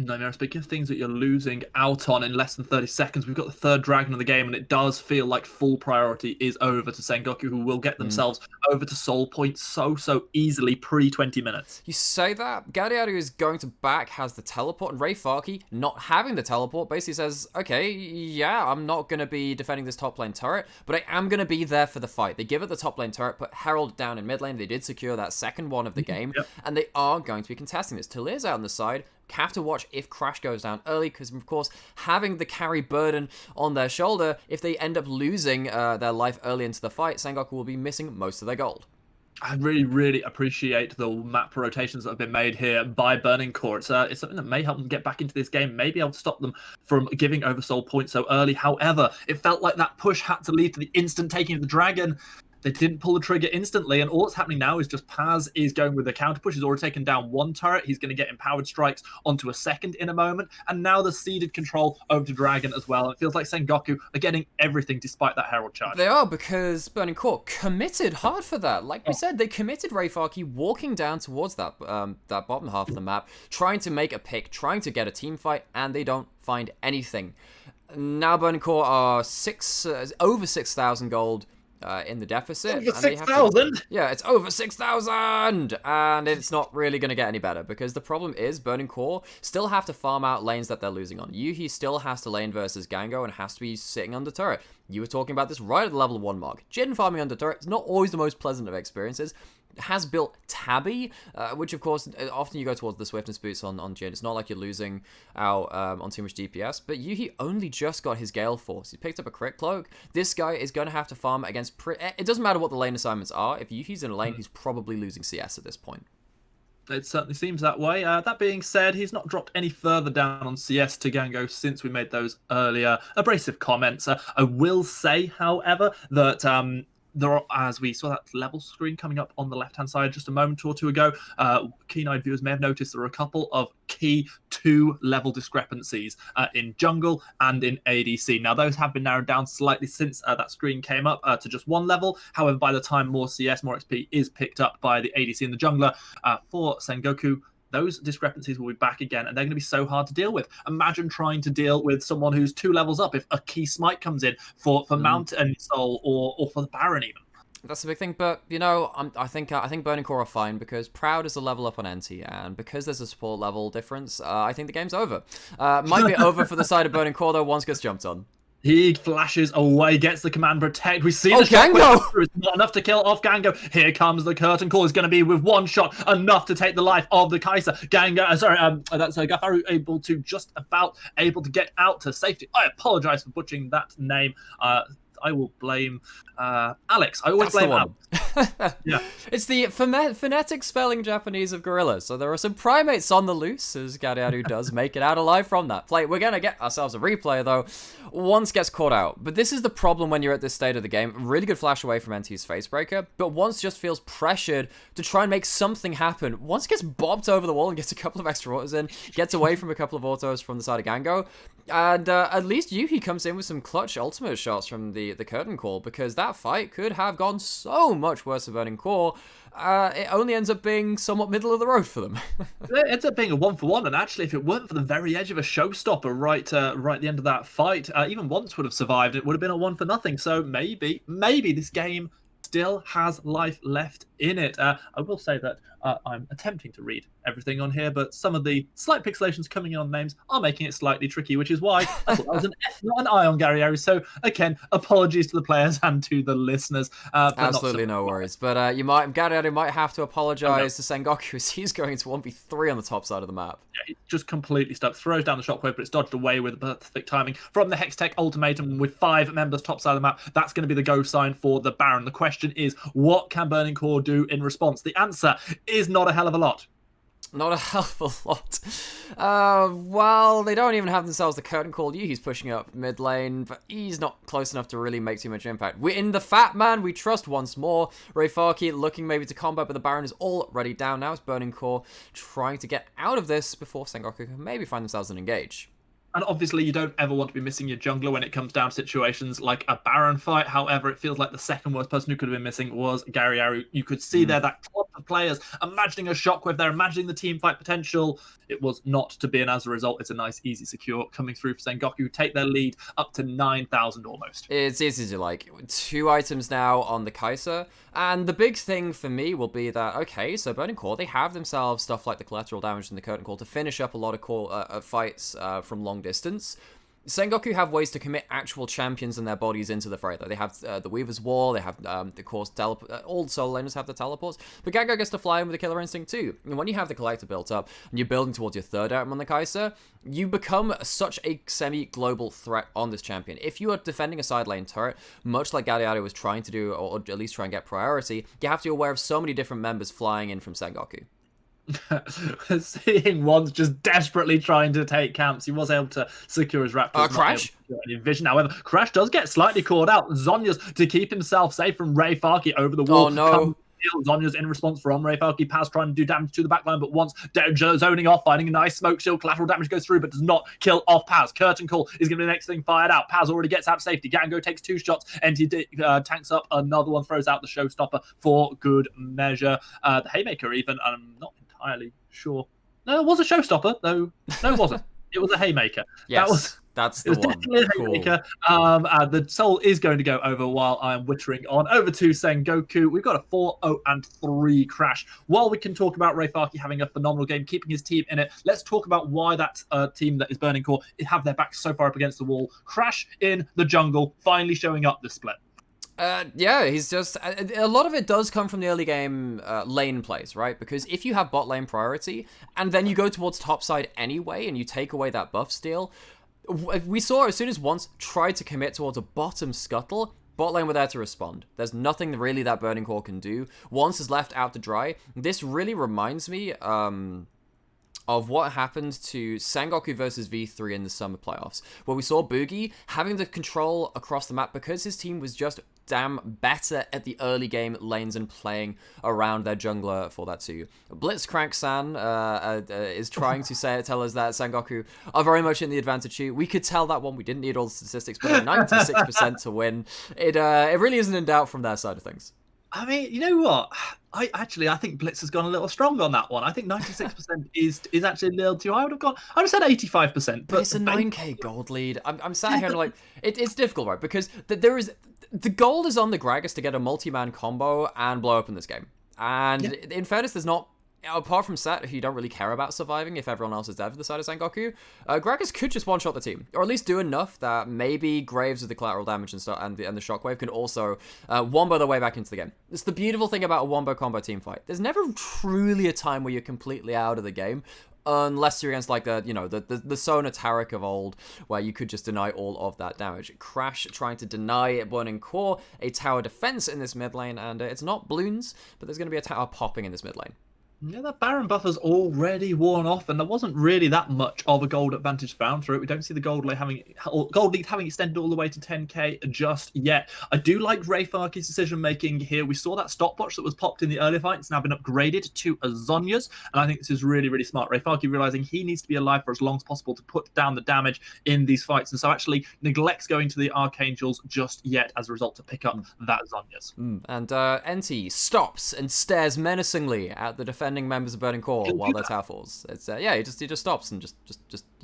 Nightmare, speaking of things that you're losing out on in less than 30 seconds, we've got the third dragon of the game, and it does feel like full priority is over to Sengoku, who will get themselves over to soul point so easily pre-20 minutes. You say that, Gladiator is going to back, has the teleport, and GreyHart, not having the teleport, basically says, okay, yeah, I'm not going to be defending this top lane turret, but I am going to be there for the fight. They give it the top lane turret, put Herald down in mid lane. They did secure that second one of the game, and they are going to be contesting this. Talia's out on the side. Have to watch if Crash goes down early, because of course having the carry burden on their shoulder, if they end up losing their life early into the fight, Sengoku will be missing most of their gold. I really appreciate the map rotations that have been made here by Burning Core. It's something that may help them get back into this game, maybe able to stop them from giving over soul points so early. However, it felt like that push had to lead to the instant taking of the dragon. They didn't pull the trigger instantly, and all that's happening now is just Paz is going with the counter push. He's already taken down one turret. He's going to get empowered strikes onto a second in a moment, and now the seeded control over to Dragon as well. It feels like Sengoku are getting everything despite that Herald charge. They are, because Burning Core committed hard for that. Like we said, they committed GreyHart walking down towards that bottom half of the map, trying to make a pick, trying to get a team fight, and they don't find anything. Now Burning Core are over 6,000 gold. In the deficit. Over 6,000? Yeah, it's over 6,000! And it's not really going to get any better, because the problem is Burning Core still have to farm out lanes that they're losing on. Yuhi still has to lane versus Gango and has to be sitting under turret. You were talking about this right at the level 1 mark. Jhin farming under turret is not always the most pleasant of experiences. has built Tabby, which of course, often you go towards the swiftness boots on Jin. It's not like you're losing out on too much DPS, but Yuhi only just got his Gale Force. He picked up a crit cloak. This guy is going to have to farm against... It doesn't matter what the lane assignments are. If Yuhi's in a lane, he's probably losing CS at this point. It certainly seems that way. That being said, he's not dropped any further down on CS to Gango since we made those earlier abrasive comments. I will say, however, that there are, as we saw that level screen coming up on the left-hand side just a moment or two ago, keen-eyed viewers may have noticed there are a couple of key 2-level discrepancies in jungle and in ADC. Now, those have been narrowed down slightly since that screen came up to just 1 level. However, by the time more CS, more XP is picked up by the ADC and the jungler for Sengoku, those discrepancies will be back again, and they're going to be so hard to deal with. Imagine trying to deal with someone who's 2 levels up if a key smite comes in for Mountain Soul or for the Baron even. That's the big thing, but, you know, I think Burning Core are fine, because Proud is a level up on NT, and because there's a support level difference, I think the game's over. Might be over for the side of Burning Core, though, once gets jumped on. He flashes away, gets the command protect. We see the Gango. It's not enough to kill off Gango. Here comes the curtain call. It's going to be with 1 shot enough to take the life of the Kai'Sa. Gango, that's Gafaru able to get out to safety. I apologize for butchering that name. I will blame Alex. I always blame Alex. Yeah. It's the phonetic spelling Japanese of gorillas. So there are some primates on the loose, as GreyHart does make it out alive from that play. We're going to get ourselves a replay, though. Once gets caught out. But this is the problem when you're at this state of the game. Really good flash away from NT's Facebreaker, but Once just feels pressured to try and make something happen. Once gets bobbed over the wall and gets a couple of extra autos in, gets away from a couple of autos from the side of Gango, and at least Yuhi comes in with some clutch ultimate shots from the curtain call, because that fight could have gone so much worse for Burning Core. It only ends up being somewhat middle of the road for them. It ends up being a 1-for-1, and actually, if it weren't for the very edge of a showstopper right at the end of that fight, even Once would have survived. It would have been a 1-for-0. So maybe this game still has life left in it. I will say that I'm attempting to read everything on here, but some of the slight pixelations coming in on names are making it slightly tricky, which is why I thought that was an F, not an I on GreyHart. So again, apologies to the players and to the listeners. Absolutely no worries. But GreyHart might have to apologize to Sengoku, as he's going to 1v3 on the top side of the map. Yeah, he's just completely stuck. Throws down the shockwave, but it's dodged away with perfect timing from the Hextech ultimatum with 5 members top side of the map. That's going to be the go sign for the Baron. The question is, what can Burning Core do in response? The answer is not a hell of a lot. Not a hell of a lot. Well, they don't even have themselves the curtain call. Yuhi's pushing up mid lane, but he's not close enough to really make too much impact. We're in the Fat Man, we trust once more. GreyHart looking maybe to combo, but the Baron is already down now. It's Burning Core trying to get out of this before Sengoku can maybe find themselves an engage. And obviously, you don't ever want to be missing your jungler when it comes down to situations like a Baron fight. However, it feels like the second worst person who could have been missing was GreyHart. You could see there that clump of players imagining a shockwave there, imagining the team fight potential. It was not to be, and as a result, it's a nice, easy, secure coming through for Sengoku, who take their lead up to 9,000 almost. It's easy to like. 2 items now on the Kai'Sa, and the big thing for me will be that, okay, so Burning Core, they have themselves stuff like the collateral damage and the curtain call to finish up a lot of fights from long distance. Sengoku have ways to commit actual champions and their bodies into the fray, though. They have the Weaver's Wall, they have the course all solo laners have the teleports, but Gango gets to fly in with the Killer Instinct too. And when you have the Collector built up, and you're building towards your 3rd item on the Kai'Sa, you become such a semi-global threat on this champion. If you are defending a side lane turret, much like GreyHart was trying to do, or at least try and get priority, you have to be aware of so many different members flying in from Sengoku. Seeing Once just desperately trying to take camps, he was able to secure his Raptors. Crash? Any vision. However, Crash does get slightly caught out. Zhonya's to keep himself safe from GreyHart over the wall. Oh no. Zhonya's in response from GreyHart. Paz trying to do damage to the backline, but Once zoning off, finding a nice smoke shield. Collateral damage goes through, but does not kill off Paz. Curtain call is going to be the next thing fired out. Paz already gets out of safety. Gango takes 2 shots. NT tanks up another one, throws out the showstopper for good measure. The Haymaker even, I'm not entirely sure. No, it was a showstopper, though. No, it wasn't. It was a Haymaker. Yes, that's the one. Definitely a Haymaker. The soul is going to go over while I'm wittering on. Over to Sengoku. We've got a 4-0-3 Crash. While we can talk about GreyHart having a phenomenal game, keeping his team in it, let's talk about why that team that is Burning Core have their backs so far up against the wall. Crash in the jungle, finally showing up this split. Yeah, he's just... A lot of it does come from the early game lane plays, right? Because if you have bot lane priority, and then you go towards top side anyway, and you take away that buff steal, we saw as soon as once tried to commit towards a bottom scuttle, bot lane were there to respond. There's nothing really that Burning Core can do. Once is left out to dry. This really reminds me of what happened to Sengoku versus V3 in the summer playoffs, where we saw Boogie having the control across the map because his team was just damn better at the early game lanes and playing around their jungler for that too. Blitzcrank-san is trying to tell us that Sengoku are very much in the advantage too. We could tell that one. We didn't need all the statistics, but 96% to win. It really isn't in doubt from their side of things. I mean, you know what? I think Blitz has gone a little strong on that one. I think 96% is actually a little too high. I would have said 85%. But it's a 9k gold lead. I'm sat here and like, it's difficult, right? Because the goal is on the Gragas to get a multi-man combo and blow up in this game. And in fairness, there's not, apart from Set, who you don't really care about surviving if everyone else is dead for the side of Sengoku, Gragas could just one-shot the team, or at least do enough that maybe Graves with the collateral damage and stuff and the shockwave can also wombo their way back into the game. It's the beautiful thing about a wombo combo team fight. There's never truly a time where you're completely out of the game, unless you're against like the Sona Taric of old, where you could just deny all of that damage. Crash trying to deny Burning Core a tower defense in this mid lane, and it's not balloons, but there's going to be a tower popping in this mid lane. Yeah, that Baron buffer's already worn off, and there wasn't really that much of a gold advantage found through it. We don't see the gold lead having extended all the way to 10k just yet. I do like GreyHart's decision making here. We saw that stopwatch that was popped in the earlier fight. It's now been upgraded to a Zhonya's, and I think this is really, really smart. GreyHart realizing he needs to be alive for as long as possible to put down the damage in these fights, and so actually neglects going to the Archangels just yet as a result to pick up that Zhonya's. And NT stops and stares menacingly at the defense members of Burning Core while their tower falls. It's he just stops and just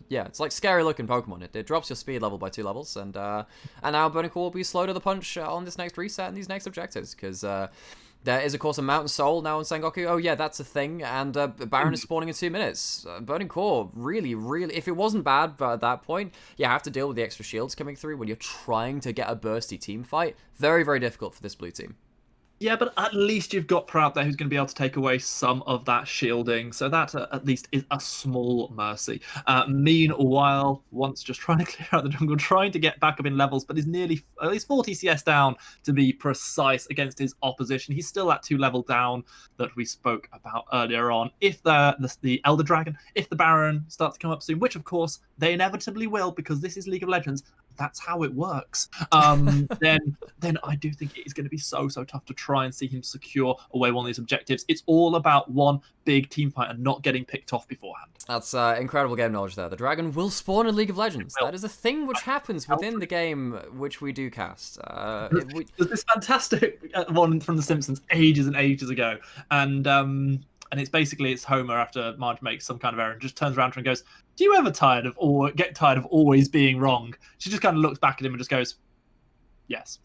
it's like scary looking Pokemon. It drops your speed level by 2 levels, and now Burning Core will be slow to the punch on this next reset and these next objectives, because there is of course a Mountain Soul now on Sengoku. Oh yeah, that's a thing, and Baron is spawning in 2 minutes. Burning Core really, if it wasn't bad, but at that point you have to deal with the extra shields coming through when you're trying to get a bursty team fight. Very, very difficult for this blue team. Yeah, but at least you've got Proud there who's going to be able to take away some of that shielding. So that at least is a small mercy. Meanwhile, once just trying to clear out the jungle, trying to get back up in levels, but is nearly at least 40 CS down to be precise against his opposition. He's still at 2 level down that we spoke about earlier on. If the Elder Dragon, if the Baron starts to come up soon, which of course they inevitably will because this is League of Legends, that's how it works. Then I do think it is going to be so tough to try and see him secure away one of these objectives. It's all about one big team fight and not getting picked off beforehand. That's incredible game knowledge there. The dragon will spawn in League of Legends. That is a thing which happens within the game which we do cast. There's this fantastic one from The Simpsons ages and ages ago, and it's Homer after Marge makes some kind of error and just turns around to her and goes, "Do you ever get tired of always being wrong?" She just kind of looks back at him and just goes, "Yes."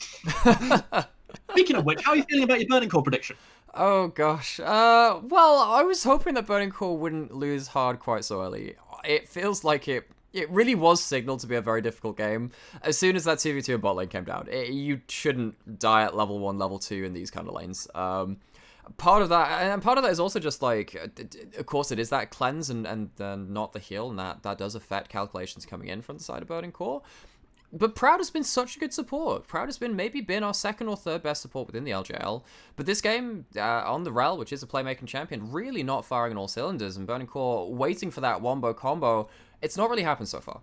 Speaking of which, how are you feeling about your Burning Core prediction? Oh gosh. Well, I was hoping that Burning Core wouldn't lose hard quite so early. It feels like it really was signaled to be a very difficult game. As soon as that 2v2 in bot lane came down, you shouldn't die at level 1, level 2 in these kind of lanes. Part of that is also just like, of course it is that cleanse and not the heal, and that does affect calculations coming in from the side of Burning Core. But Proud has been such a good support. Proud has maybe been our 2nd or 3rd best support within the LJL. But this game, on the Rel, which is a playmaking champion, really not firing on all cylinders, and Burning Core waiting for that wombo combo, it's not really happened so far.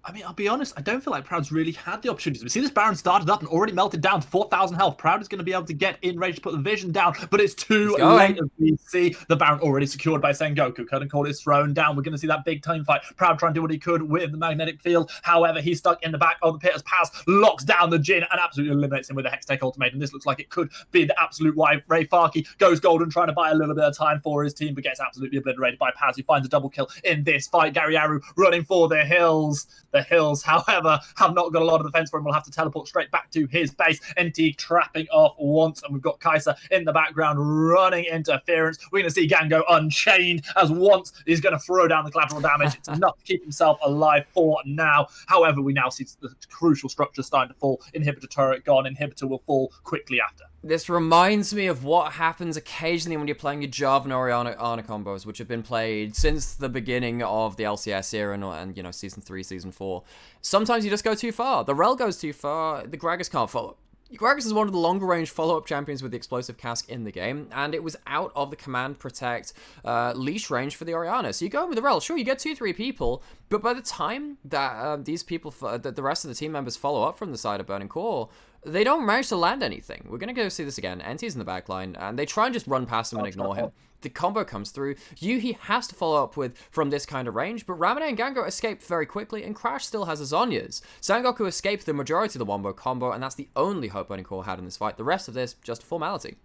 I mean, I'll be honest, I don't feel like Proud's really had the opportunities. We see this Baron started up and already melted down to 4,000 health. Proud is going to be able to get in range to put the vision down, but it's too late. We see the Baron already secured by Sengoku. Curtain Cord is thrown down. We're going to see that big time fight. Proud trying to do what he could with the magnetic field. However, he's stuck in the back of the pit as Paz locks down the Jhin and absolutely eliminates him with a Hextech ultimatum. This looks like it could be the absolute why GreyHart goes golden, trying to buy a little bit of time for his team, but gets absolutely obliterated by Paz, who finds a double kill in this fight. Gary Aru running for the hills. The Hills, however, have not got a lot of defense for him. We'll have to teleport straight back to his base. NT trapping off once, and we've got Kaiser in the background running interference. We're going to see Gango unchained as once he's going to throw down the collateral damage. It's enough to keep himself alive for now. However, we now see the crucial structure starting to fall. Inhibitor turret gone. Inhibitor will fall quickly after. This reminds me of what happens occasionally when you're playing your Jarvan Orianna combos, which have been played since the beginning of the LCS era and you know, Season 3, Season 4. Sometimes you just go too far. The Rel goes too far. The Gragas can't follow. Gragas is one of the longer-range follow-up champions with the explosive cask in the game, and it was out of the command, protect, leash range for the Orianna. So you go in with the Rel, sure, you get 2-3 people, but by the time that these people, that the rest of the team members follow up from the side of Burning Core, they don't manage to land anything. We're going to go see this again. NT's in the backline, and they try and just run past him and ignore him. The combo comes through. Yuhi has to follow up with from this kind of range, but Ramune and Gango escape very quickly, and Crash still has his Zhonya's. Sengoku escaped the majority of the Wombo combo, and that's the only hope Burning Core had in this fight. The rest of this, just a formality.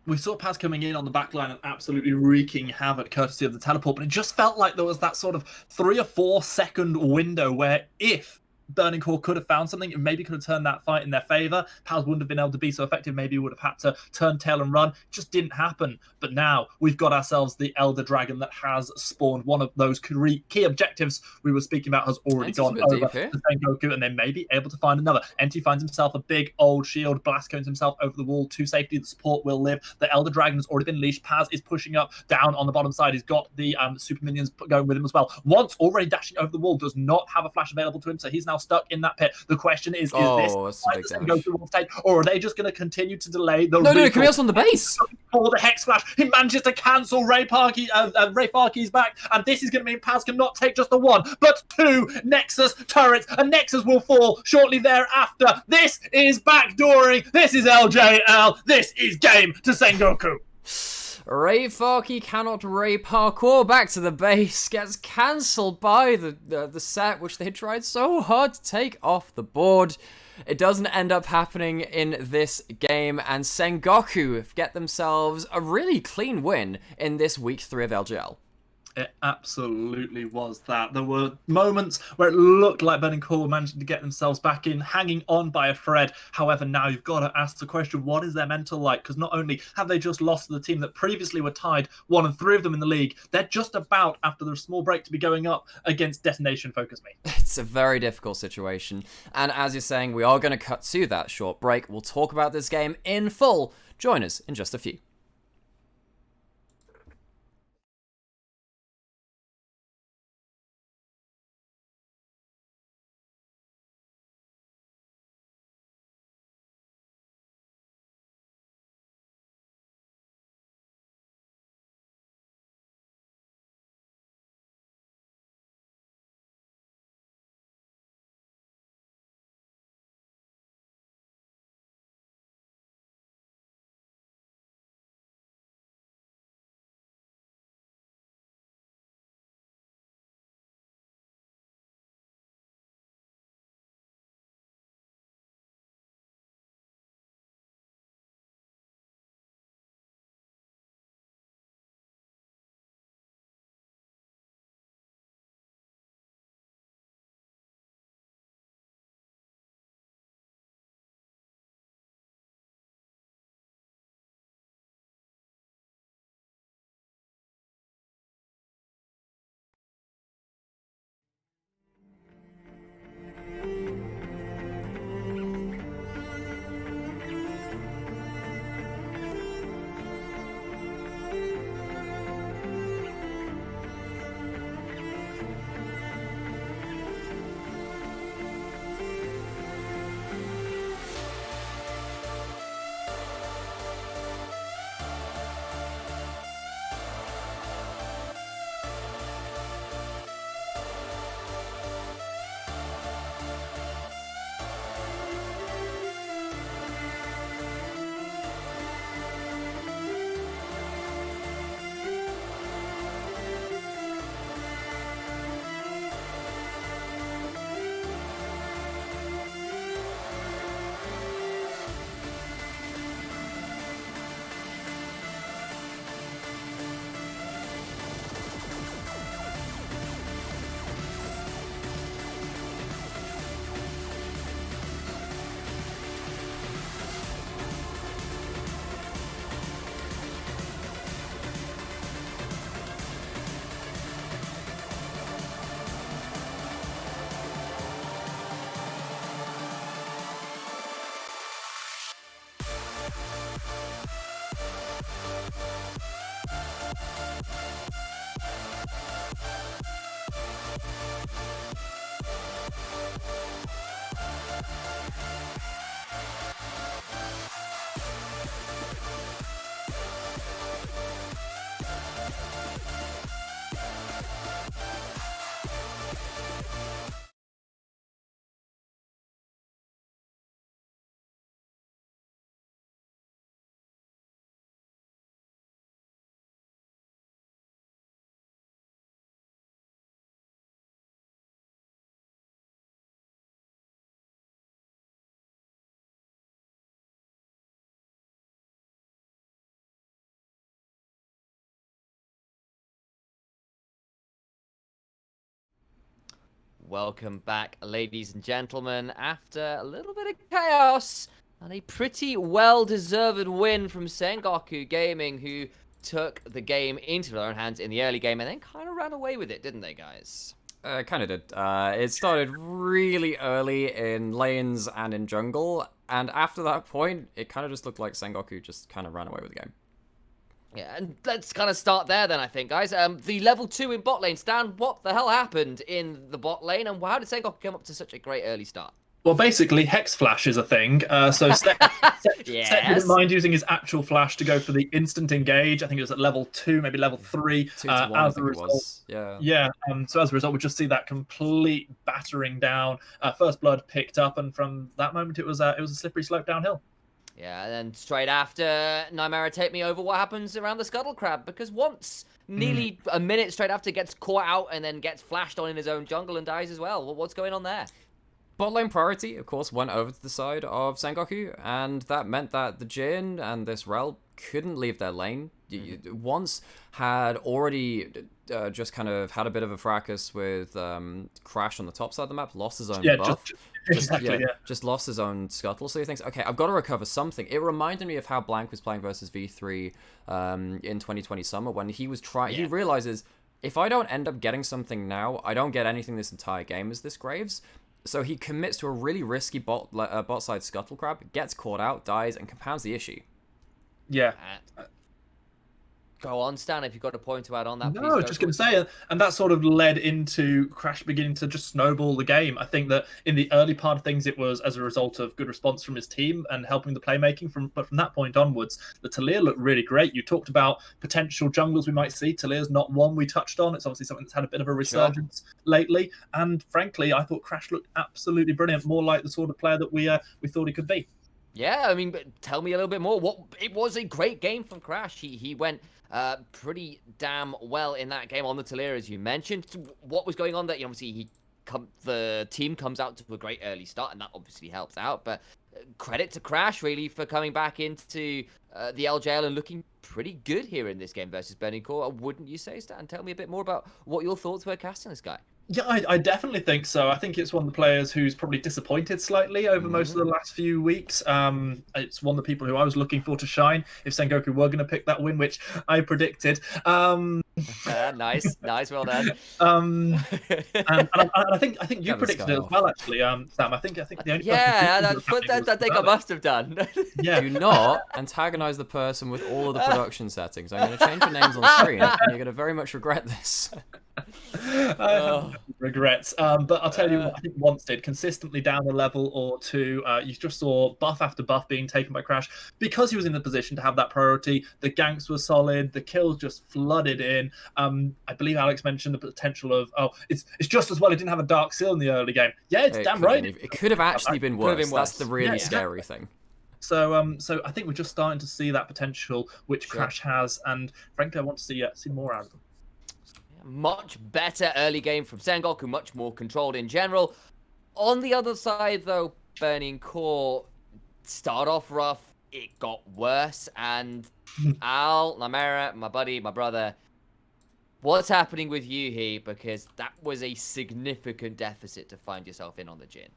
We saw Paz coming in on the backline and absolutely wreaking havoc courtesy of the teleport, but it just felt like there was that sort of 3 or 4 second window where if Burning Core could have found something and maybe could have turned that fight in their favor, Paz wouldn't have been able to be so effective. Maybe would have had to turn tail and run. It just didn't happen. But now we've got ourselves the Elder Dragon that has spawned one of those key objectives we were speaking about has already gone over to Sengoku, and they may be able to find another. NT finds himself a big old shield, blast cones himself over the wall to safety. The support will live. The Elder Dragon has already been leashed. Paz is pushing up down on the bottom side. He's got the super minions going with him as well. Once already dashing over the wall, does not have a flash available to him, so he's now stuck in that pit. The question is this the Sengoku will take, or are they just going to continue to delay the No, can we also on the base? For the Hex Flash, he manages to cancel Ray Farkey's back, and this is going to mean Paz cannot take just the 1, but 2 Nexus turrets, and Nexus will fall shortly thereafter. This is backdooring. This is LJL. This is game to Sengoku. Ray Farkey cannot Ray parkour back to the base, gets cancelled by the set, which they tried so hard to take off the board. It doesn't end up happening in this game, and Sengoku get themselves a really clean win in this week 3 of LJL. It absolutely was that. There were moments where it looked like Burning Core were managing to get themselves back in, hanging on by a thread. However, now you've got to ask the question, what is their mental like? Because not only have they just lost to the team that previously were tied 1 and 3 of them in the league, they're just about, after the small break, to be going up against Detonation Focus Me. It's a very difficult situation. And as you're saying, we are going to cut to that short break. We'll talk about this game in full. Join us in just a few. welcome back, ladies and gentlemen. After a little bit of chaos and a pretty well-deserved win from Sengoku Gaming, who took the game into their own hands in the early game and then kind of ran away with it, didn't they, guys? Kind of did. It started really early in lanes and in jungle, and after that point, it kind of just looked like Sengoku just kind of ran away with the game. Yeah, and let's kind of start there then, I think, guys. The level 2 in bot lane. Stan, what the hell happened in the bot lane, and how did Sengoku come up to such a great early start? Well, basically, Hex Flash is a thing. So Seth didn't mind using his actual flash to go for the instant engage. I think it was at level 2, maybe level 3. 2 to 1, as I a think result, it was. Yeah. Yeah. So as a result, we just see that complete battering down. First blood picked up, and from that moment, it was a slippery slope downhill. Yeah, and then straight after, Nightmare, take me over what happens around the Scuttle Crab, because once, nearly a minute straight after, gets caught out and then gets flashed on in his own jungle and dies as well. Well, what's going on there? Bot lane priority, of course, went over to the side of Sengoku, and that meant that the Jin and this Rel couldn't leave their lane. Once had already just kind of had a bit of a fracas with Crash on the top side of the map, lost his own buff. Just lost his own scuttle. So he thinks, okay, I've got to recover something. It reminded me of how Blank was playing versus V3 in 2020 summer when he was trying. He realizes, if I don't end up getting something now, I don't get anything this entire game as this Graves. So he commits to a really risky bot side scuttle crab, gets caught out, dies, and compounds the issue. Yeah. Go on, Stan, if you've got a point to add on that, No, please. I was just going to say, and that sort of led into Crash beginning to just snowball the game. I think that in the early part of things, it was as a result of good response from his team and helping the playmaking. But from that point onwards, the Talir looked really great. You talked about potential junglers we might see. Talir's not one we touched on. It's obviously something that's had a bit of a resurgence lately. And frankly, I thought Crash looked absolutely brilliant, more like the sort of player that we thought he could be. Yeah, I mean, tell me a little bit more. It was a great game from Crash. He went pretty damn well in that game on the Talir, as you mentioned. What was going on there? Obviously, the team comes out to a great early start, and that obviously helps out. But credit to Crash, really, for coming back into the LJL and looking pretty good here in this game versus Burning Core. Wouldn't you say, Stan? Tell me a bit more about what your thoughts were casting this guy. Yeah, I definitely think so. I think it's one of the players who's probably disappointed slightly over most of the last few weeks. It's one of the people who I was looking for to shine if Sengoku were going to pick that win, which I predicted. Nice, well done. And I think you predicted it as well, actually, Sam. I think the only I think I must have done. Yeah. Do not antagonize the person with all of the production settings. I'm going to change your names on screen, and you're going to very much regret this. I have regrets, but I'll tell you what I think once did consistently down a level or two. You just saw buff after buff being taken by Crash because he was in the position to have that priority. The ganks were solid, the kills just flooded in. I believe Alex mentioned the potential of it's just as well it didn't have a dark seal in the early game. Yeah, it's damn right. It could have actually been worse. That's the really scary thing. So I think we're just starting to see that potential which Crash has, and frankly, I want to see more out of them. Much better early game from Sengoku, much more controlled in general. On the other side, though, Burning Core start off rough. It got worse, and Al, Namera, my buddy, my brother, what's happening with you here? Because that was a significant deficit to find yourself in on the Jin.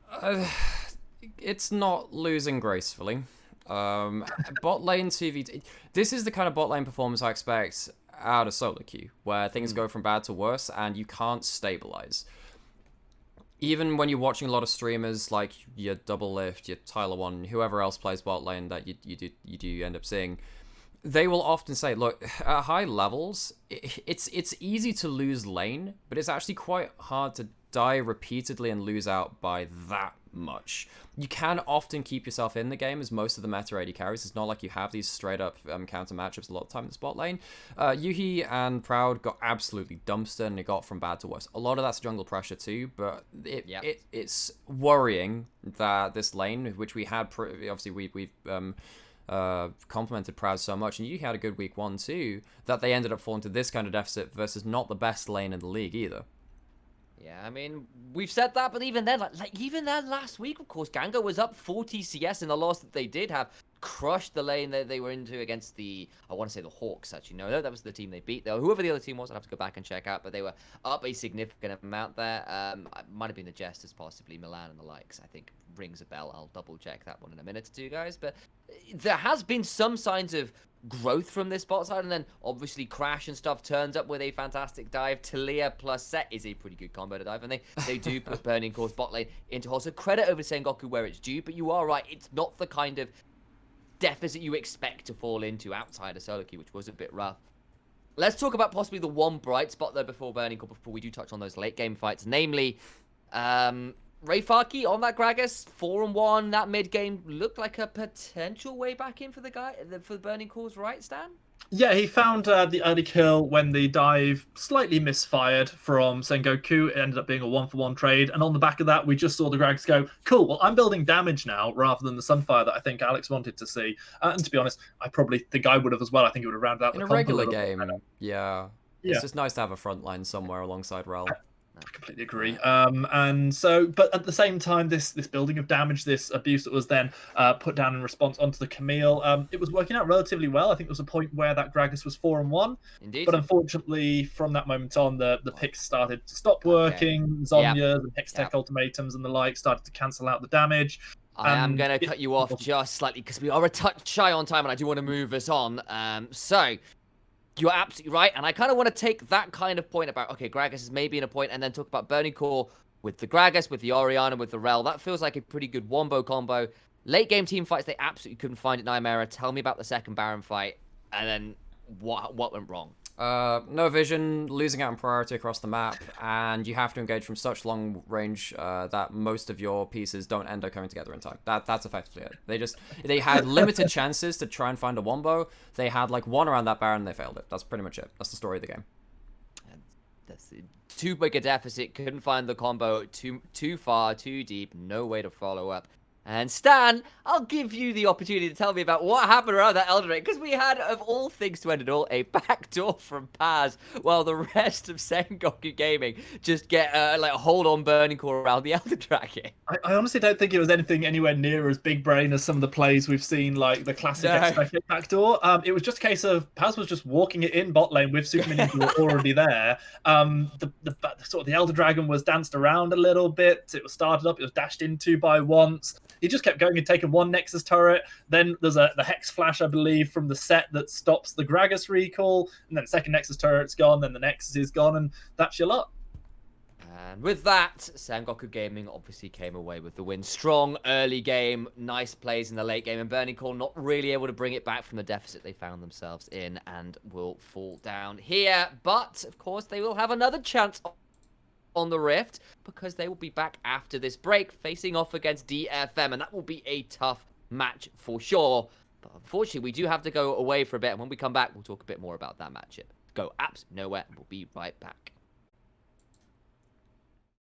It's not losing gracefully. Bot lane 2v2. This is the kind of bot lane performance I expect out of solo queue, where things go from bad to worse and you can't stabilize. Even when you're watching a lot of streamers like your Double Lift, your Tyler One, whoever else plays bot lane that you do end up seeing, they will often say, look, at high levels, it's easy to lose lane, but it's actually quite hard to die repeatedly and lose out by that much. You can often keep yourself in the game, as most of the meta AD carries. It's not like you have these straight up counter matchups a lot of the time in the spot lane. Yuhi and Proud got absolutely dumpstered, and it got from bad to worse. A lot of that's jungle pressure too, but it's worrying that this lane, which we had obviously we've complimented Proud so much, and you had a good week 1 too, that they ended up falling to this kind of deficit versus not the best lane in the league either. Yeah, I mean, we've said that, but even then, like even then last week, of course, Gango was up 40 CS in the loss that they did have. crushed the lane that they were into against the, I want to say the Hawks, actually. No, that was the team they beat. Though whoever the other team was, I'd have to go back and check out. But they were up a significant amount there. It might have been the Jesters, possibly Milan and the likes. I think rings a bell. I'll double check that one in a minute or two, guys. But there has been some signs of growth from this bot side, and then obviously Crash and stuff turns up with a fantastic dive. Talia plus Set is a pretty good combo to dive, and they do put Burning Core's bot lane into hold. So credit over to Sengoku where it's due, but you are right, it's not the kind of deficit you expect to fall into outside of solo queue, which was a bit rough. Let's talk about possibly the one bright spot though before Burning Core, before we do touch on those late game fights, namely Rayfaki on that Gragas, 4-1. That mid game looked like a potential way back in for the Burning Cores, right, Stan? Yeah, he found the early kill when the dive slightly misfired from Sengoku. It ended up being a 1-for-1 trade, and on the back of that, we just saw the Grags go, cool, well, I'm building damage now rather than the Sunfire that I think Alex wanted to see. And to be honest, I probably think I would have as well. I think it would have rounded out in the a comp regular little bit game. better. Yeah. It's just nice to have a front line somewhere alongside Rel. I completely agree. And so, but at the same time, this building of damage, this abuse that was then put down in response onto the Camille, it was working out relatively well. I think there was a point where that Gragas was 4-1. Indeed. But unfortunately, from that moment on, the picks started to stop working. Zonia's and Hextech ultimatums and the like started to cancel out the damage. I am going to cut you off just slightly because we are a touch shy on time and I do want to move us on. So you're absolutely right, and I kind of want to take that kind of point about, okay, Gragas is maybe in a point, and then talk about Burning Core with the Gragas, with the Orianna, with the Rel. That feels like a pretty good wombo combo. Late game team fights, they absolutely couldn't find it, Nightmare. Tell me about the second Baron fight, and then what went wrong? No vision, losing out on priority across the map, and you have to engage from such long range that most of your pieces don't end up coming together in time. That's effectively it. They had limited chances to try and find a wombo. They had like one around that Baron and they failed it. That's pretty much it. That's the story of the game. That's too big a deficit, couldn't find the combo, too far, too deep, no way to follow up. And Stan, I'll give you the opportunity to tell me about what happened around that Elder Drake, because we had, of all things to end it all, a backdoor from Paz, while the rest of Sengoku Gaming just get like a hold on Burning Core around the Elder Dragon. I honestly don't think it was anything anywhere near as big brain as some of the plays we've seen, like the classic expected backdoor. It was just a case of Paz was just walking it in bot lane with super minions who were already there. The Elder Dragon was danced around a little bit. It was started up. It was dashed into by once. He just kept going and taking one Nexus turret. Then there's the Hex Flash, I believe, from the set that stops the Gragas recall. And then the second Nexus turret's gone. Then the Nexus is gone. And that's your lot. And with that, Sengoku Gaming obviously came away with the win. Strong early game, nice plays in the late game, and Burning Core not really able to bring it back from the deficit they found themselves in and will fall down here. But, of course, they will have another chance on the Rift because they will be back after this break facing off against DFM, and that will be a tough match for sure. But unfortunately, we do have to go away for a bit, and when we come back, we'll talk a bit more about that matchup. Go absolutely nowhere, and we'll be right back.